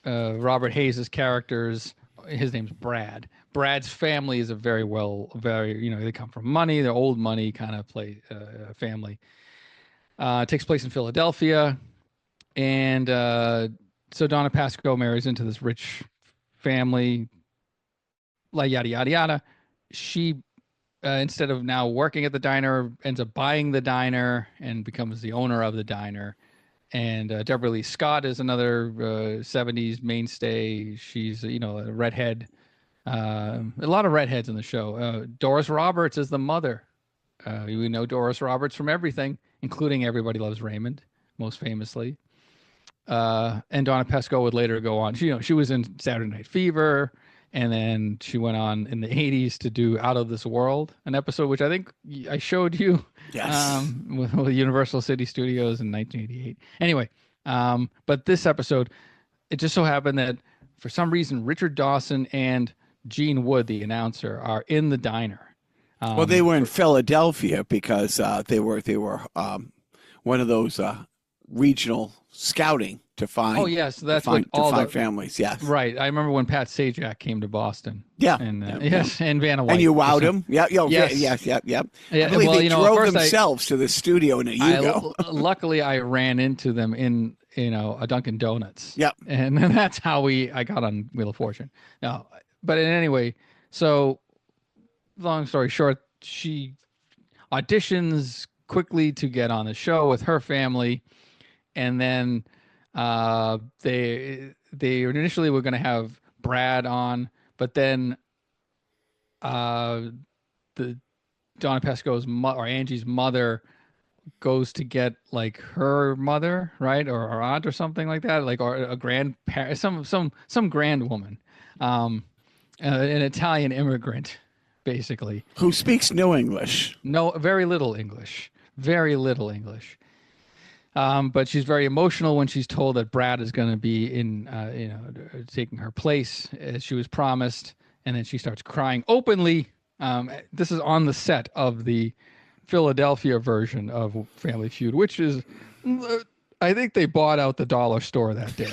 Robert Hayes' characters, his name's Brad. Brad's family is a very, they come from money, they're old money kind of family. It takes place in Philadelphia. And so Donna Pesco marries into this rich family, like yada yada yada. She instead of now working at the diner, ends up buying the diner and becomes the owner of the diner. And Deborah Lee Scott is another 70s mainstay. She's a redhead. A lot of redheads in the show. Doris Roberts is the mother. We know Doris Roberts from everything, including Everybody Loves Raymond, most famously. And Donna Pescow would later go on. She was in Saturday Night Fever, and then she went on in the 80s to do Out of This World, an episode which I think I showed you. Yes. With Universal City Studios in 1988. Anyway, but this episode, it just so happened that for some reason Richard Dawson and Gene Wood, the announcer, are in the diner. Well, they were in Philadelphia because they were one of those regional scouting to find. Oh yes, that's what to all find the families. Yes, right. I remember when Pat Sajak came to Boston. Yeah, and yes, and Vanna White. And you wowed him. Yeah, yes, yeah. Yeah, I believe well, they drove themselves to the studio in a Yugo. Luckily, I ran into them in a Dunkin' Donuts. Yep, and that's how I got on Wheel of Fortune. No, but anyway, so long story short, she auditions quickly to get on the show with her family, and then they initially were going to have Brad on, but then the Donna Pesco's or Angie's mother goes to get like her mother, right, or her aunt or something like that, like, or a grandparent, some grand woman, an Italian immigrant, basically, who speaks no English. No, very little English. But she's very emotional when she's told that Brad is going to be in, taking her place as she was promised, and then she starts crying openly. This is on the set of the Philadelphia version of Family Feud, which is, I think they bought out the dollar store that day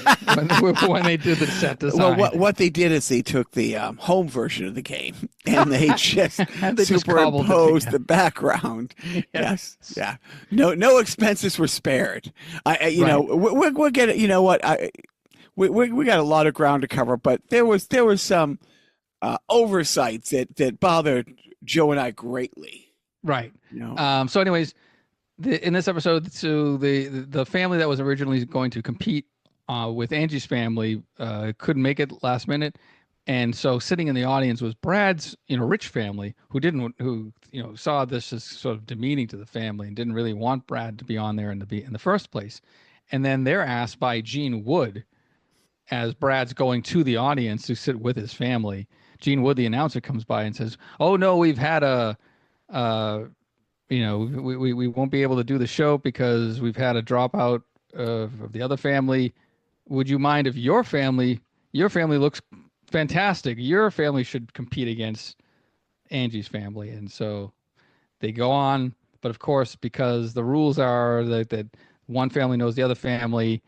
when they did the set design. Well, what they did is they took the home version of the game and they just superimposed the background. Yes, yeah. No expenses were spared. We'll get it. You know what? We got a lot of ground to cover, but there was some oversights that bothered Joe and I greatly. Right. So, anyways. In this episode, so the family that was originally going to compete with Angie's family couldn't make it last minute, and so sitting in the audience was Brad's rich family who saw this as sort of demeaning to the family and didn't really want Brad to be on there in the first place, and then they're asked by Gene Wood as Brad's going to the audience to sit with his family. Gene Wood, the announcer, comes by and says, "Oh no, we've had we won't be able to do the show because we've had a dropout of the other family. Would you mind if your family looks fantastic? Your family should compete against Angie's family." And so they go on, but of course, because the rules are that one family knows the other family,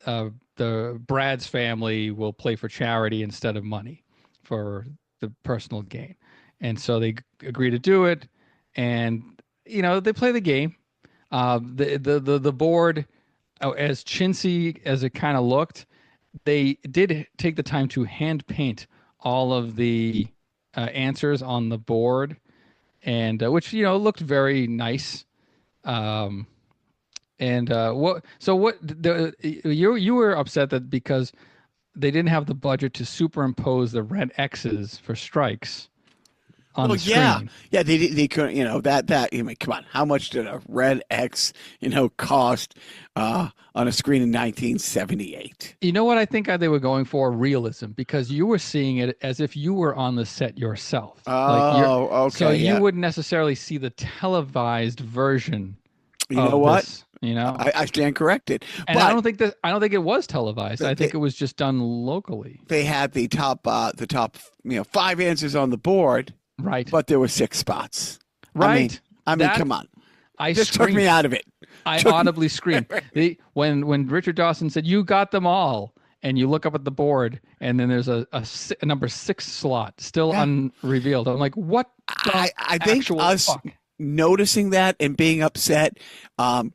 the Brad's family will play for charity instead of money for the personal gain. And so they agree to do it, and they play the game. The board, as chintzy as it kind of looked, they did take the time to hand paint all of the answers on the board, and which looked very nice. You were upset that because they didn't have the budget to superimpose the red X's for strikes on the screen. Yeah, they couldn't, that, come on, how much did a red X, cost on a screen in 1978? You know what I think they were going for? Realism, because you were seeing it as if you were on the set yourself. Okay. So you wouldn't necessarily see the televised version. You know what? This, I stand corrected. And but I don't think it was televised. I think it was just done locally. They had the top 5 answers on the board. Right. But there were 6 spots. Right. I mean, come on. Just took me out of it. I audibly screamed. When Richard Dawson said, "You got them all," and you look up at the board, and then there's a number 6 slot still unrevealed. I'm like, what? I think noticing that and being upset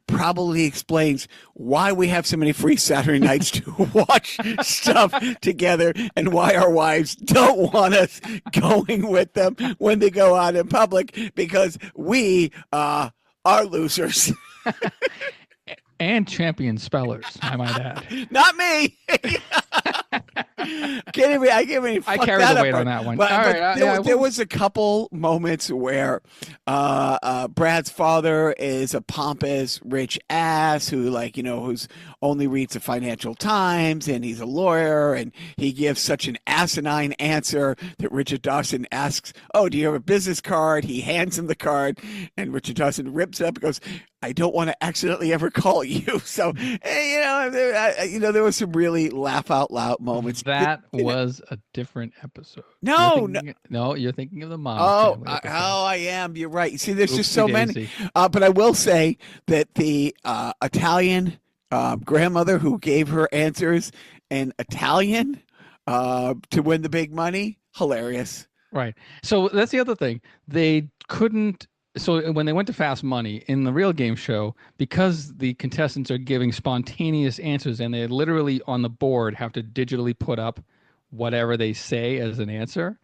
probably explains why we have so many free Saturday nights to watch stuff together and why our wives don't want us going with them when they go out in public, because we are losers. And champion spellers, I might add. Not me. I carried the weight on that one. There was a couple moments where Brad's father is a pompous, rich ass who, who's only reads the Financial Times, and he's a lawyer, and he gives such an asinine answer that Richard Dawson asks, "Oh, do you have a business card?" He hands him the card, and Richard Dawson rips it up and goes, "I don't want to accidentally ever call you." So, there was some really laugh out loud moments. That was a different episode. No, you're thinking of the mom. I am. You're right. See, there's just so many. But I will say that the Italian grandmother who gave her answers in Italian to win the big money, hilarious. Right. So that's the other thing. They couldn't. So when they went to Fast Money in the real game show, because the contestants are giving spontaneous answers and they literally on the board have to digitally put up whatever they say as an answer,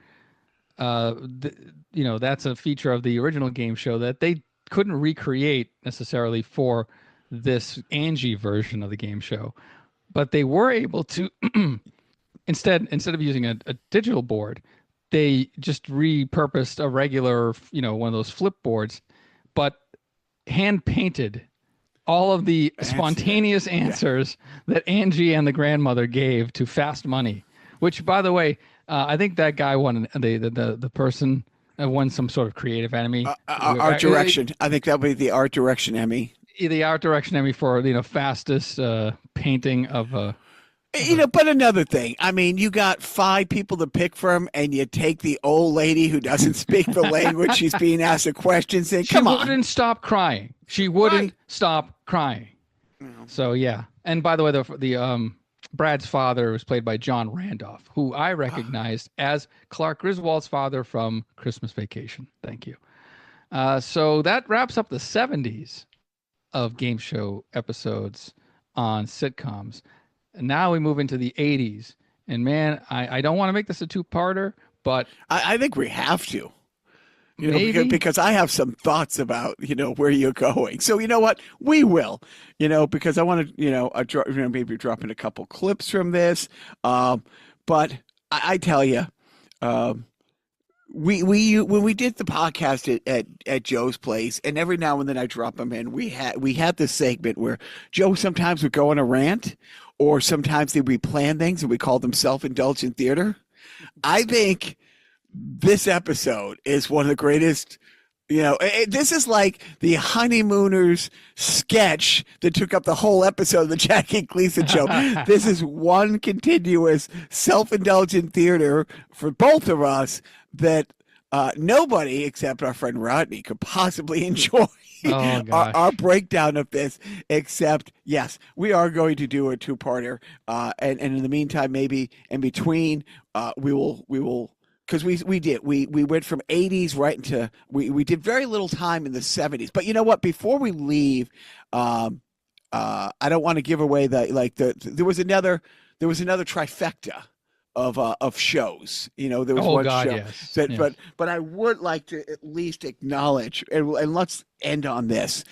that's a feature of the original game show that they couldn't recreate necessarily for this Angie version of the game show. But they were able to, instead of using a digital board, they just repurposed a regular, one of those flip boards, but hand painted all of the spontaneous answers that Angie and the grandmother gave to Fast Money, which, by the way, I think that guy won, the person won some sort of creative Emmy. Art direction. I think that would be the art direction Emmy. The art direction Emmy for, fastest painting of a... But another thing, I mean, you got 5 people to pick from, and you take the old lady who doesn't speak the language. She's being asked a question. Say, come on. She wouldn't stop crying. Stop crying. So, yeah. And by the way, the Brad's father was played by John Randolph, who I recognized as Clark Griswold's father from Christmas Vacation. Thank you. So that wraps up the 70s of game show episodes on sitcoms. And now we move into the 80s. And man, I don't want to make this a two-parter, but I think we have to. Maybe? Because I have some thoughts about, where you're going. So you know what? We will, because I want to, maybe drop in a couple clips from this. But I tell you, when we did the podcast at Joe's place, and every now and then I drop them in, we had this segment where Joe sometimes would go on a rant, or sometimes they replan things, and we call them self-indulgent theater. I think this episode is one of the greatest. This is like the Honeymooners sketch that took up the whole episode of the Jackie Gleason Show. This is one continuous self-indulgent theater for both of us that nobody except our friend Rodney could possibly enjoy. Our breakdown of this, except yes, we are going to do a two-parter, and in the meantime, maybe in between, we will. Because we went from 80s right into we did very little time in the 70s. But you know what? Before we leave, I don't want to give away there was another trifecta of shows. There was one show. Yes. But I would like to at least acknowledge, and let's end on this.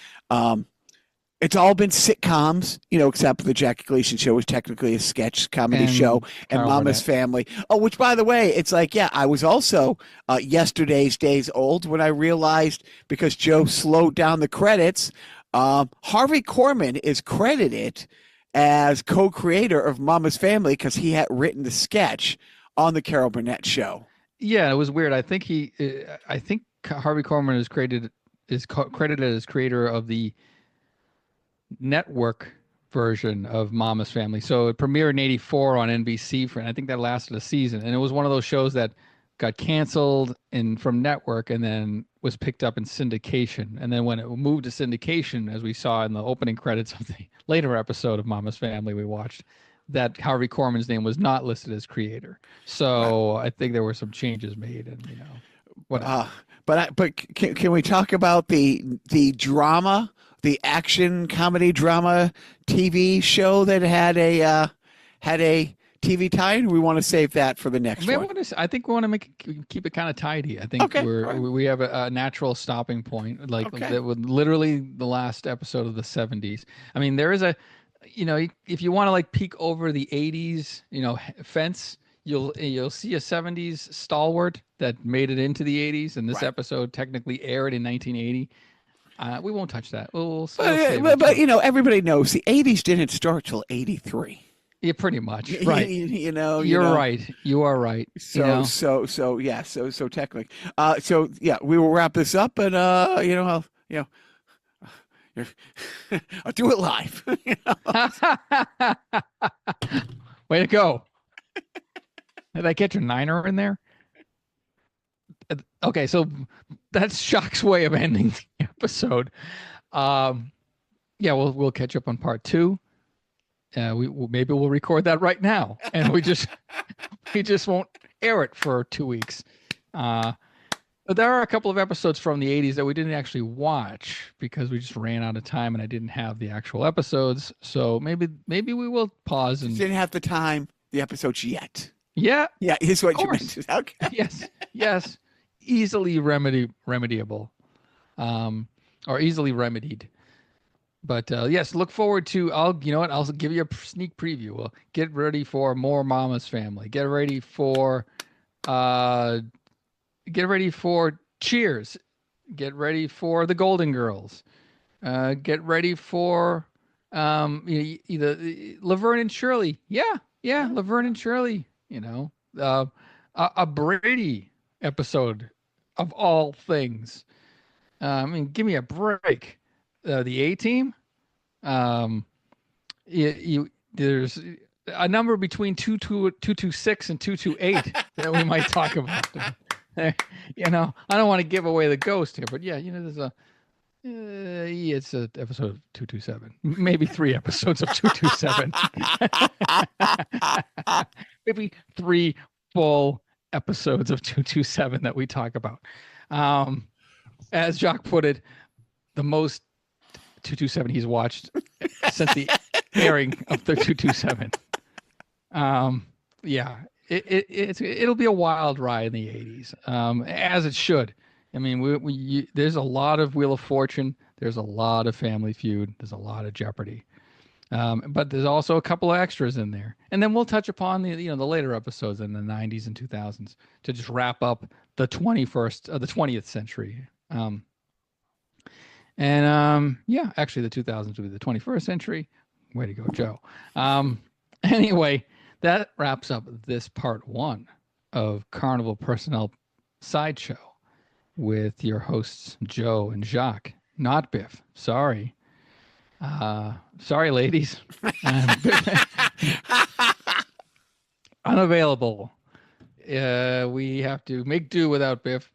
It's all been sitcoms, except the Jackie Gleason Show was technically a sketch comedy show, and Mama's Family. Oh, which, by the way, it's like, yeah, I was also yesterday's days old when I realized, because Joe slowed down the credits, Harvey Korman is credited as co-creator of Mama's Family because he had written the sketch on the Carol Burnett Show. Yeah, it was weird. I think Harvey Korman is credited as creator of the network version of Mama's Family. So it premiered in '84 on NBC, and I think that lasted a season. And it was one of those shows that got canceled from network and then was picked up in syndication. And then when it moved to syndication, as we saw in the opening credits of the later episode of Mama's Family we watched, that Harvey Korman's name was not listed as creator. So I think there were some changes made, and What? But can we talk about the drama, the action comedy drama TV show that had a TV tie-in? We want to save that for the next one. I think we want to keep it kind of tidy. I think we have a natural stopping point, like that with literally the last episode of the 70s. I mean, there is a, if you want to like peek over the 80s, fence, you'll see a 70s stalwart that made it into the 80s, and this episode technically aired in 1980. We won't touch that. But everybody knows the 80s didn't start till 83. Yeah, pretty much. Right. You're right. You are right. So technically. We will wrap this up, and I'll do it live. Way to go. Did I get your niner in there? Okay, so that's Jacques' way of ending the episode. We'll catch up on part 2. Maybe we'll record that right now, and we just won't air it for 2 weeks. But there are a couple of episodes from the 80s that we didn't actually watch because we just ran out of time, and I didn't have the actual episodes. So maybe we will pause and didn't have the time, the episodes yet. Yeah, is what you mentioned. Okay. Yes, easily remediable, or easily remedied. But yes, look forward to. I'll give you a sneak preview. We'll get ready for more Mama's Family. Get ready for Cheers. Get ready for the Golden Girls. Get ready for either Laverne and Shirley. Yeah, Laverne and Shirley. A Brady episode of all things. Give me a break. The A-Team. There's a number between 226 and 228 that we might talk about. I don't want to give away the ghost here, but there's it's an episode of 227, maybe 3 episodes of 227, maybe 3 full episodes of 227 that we talk about. As Jacques put it, the most 227 he's watched since the airing of the 227. It'll be a wild ride in the 80s, as it should. I mean, there's a lot of Wheel of Fortune, there's a lot of Family Feud, there's a lot of Jeopardy, but there's also a couple of extras in there. And then we'll touch upon the later episodes in the 90s and 2000s to just wrap up the 20th century. Actually the 2000s will be the 21st century. Way to go, Joe. Anyway, that wraps up this part 1 of Carnival Personnel Sideshow with your hosts, Joe and Jacques. Not Biff. Sorry. Sorry, ladies. Unavailable. We have to make do without Biff.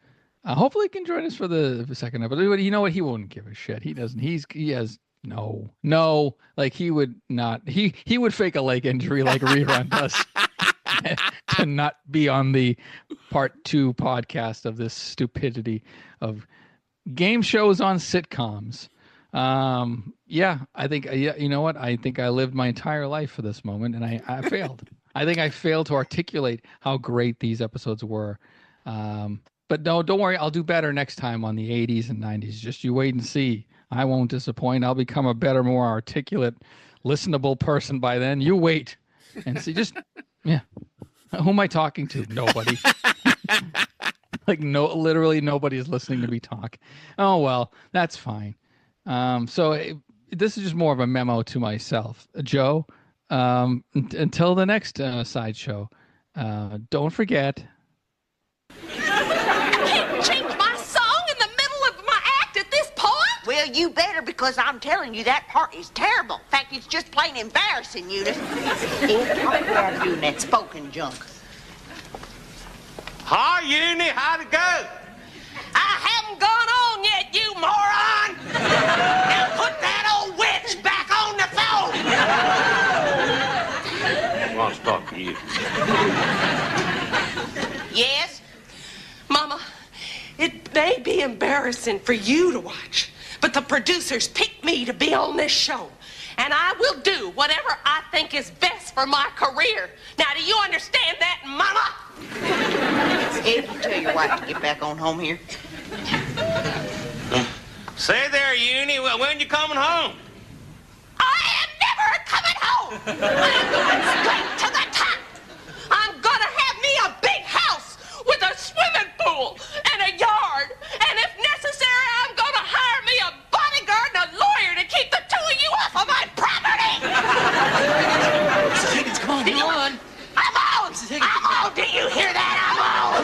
Hopefully he can join us for the second episode. But you know what? He won't give a shit. He doesn't. He has no. Like he would not. He would fake a leg injury like Rerun does to not be on the part 2 podcast of this stupidity of game shows on sitcoms. I think you know what? I think I lived my entire life for this moment, and I failed. I think I failed to articulate how great these episodes were. But no, don't worry. I'll do better next time on the 80s and 90s. Just you wait and see. I won't disappoint. I'll become a better, more articulate, listenable person by then. You wait and see. Who am I talking to? Nobody. Literally nobody is listening to me talk. Oh, well, that's fine. This is just more of a memo to myself. Joe, until the next sideshow, don't forget. Change my song in the middle of my act at this point? Well, you better, because I'm telling you that part is terrible. In fact, it's just plain embarrassing, Eunice. Talk about doing that spoken junk. Hi, Uni, how'd it go? I haven't gone on yet, you moron! Now put that old witch back on the phone! He wants to talk to you. Yes? Mama, may be embarrassing for you to watch, but the producers picked me to be on this show. And I will do whatever I think is best for my career. Now, do you understand that, Mama? Ed, you tell your wife to get back on home here. Say there, Uni. Well, when you coming home? I am never coming home. I'm going straight to the top. I'm gonna have me a big house with a swimming pool and a yard. And if necessary, I'm gonna hire me a bodyguard and a lawyer to keep the two of you off of my property. Come on, come on. I'm on. I'm on. Do you hear that? I'm on.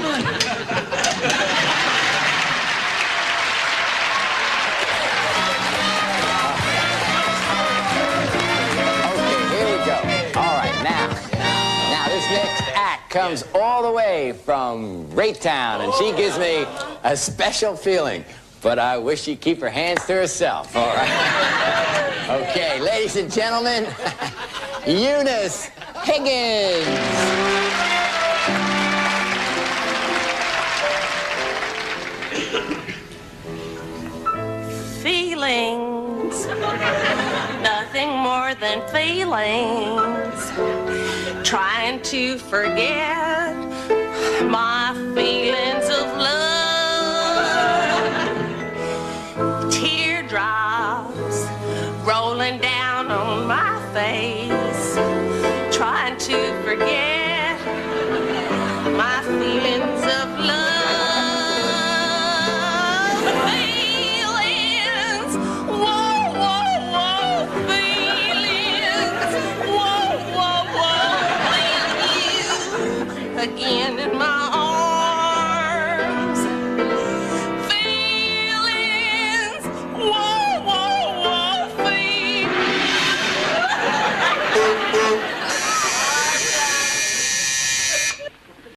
Here we go. All right, now this next act comes all the way from Raytown, and she gives me a special feeling. But I wish she'd keep her hands to herself, all right? Okay, ladies and gentlemen, Eunice Higgins. Feelings, nothing more than feelings. Trying to forget my feelings of love. Teardrops rolling down on my face. Trying to forget my feelings of love. Again.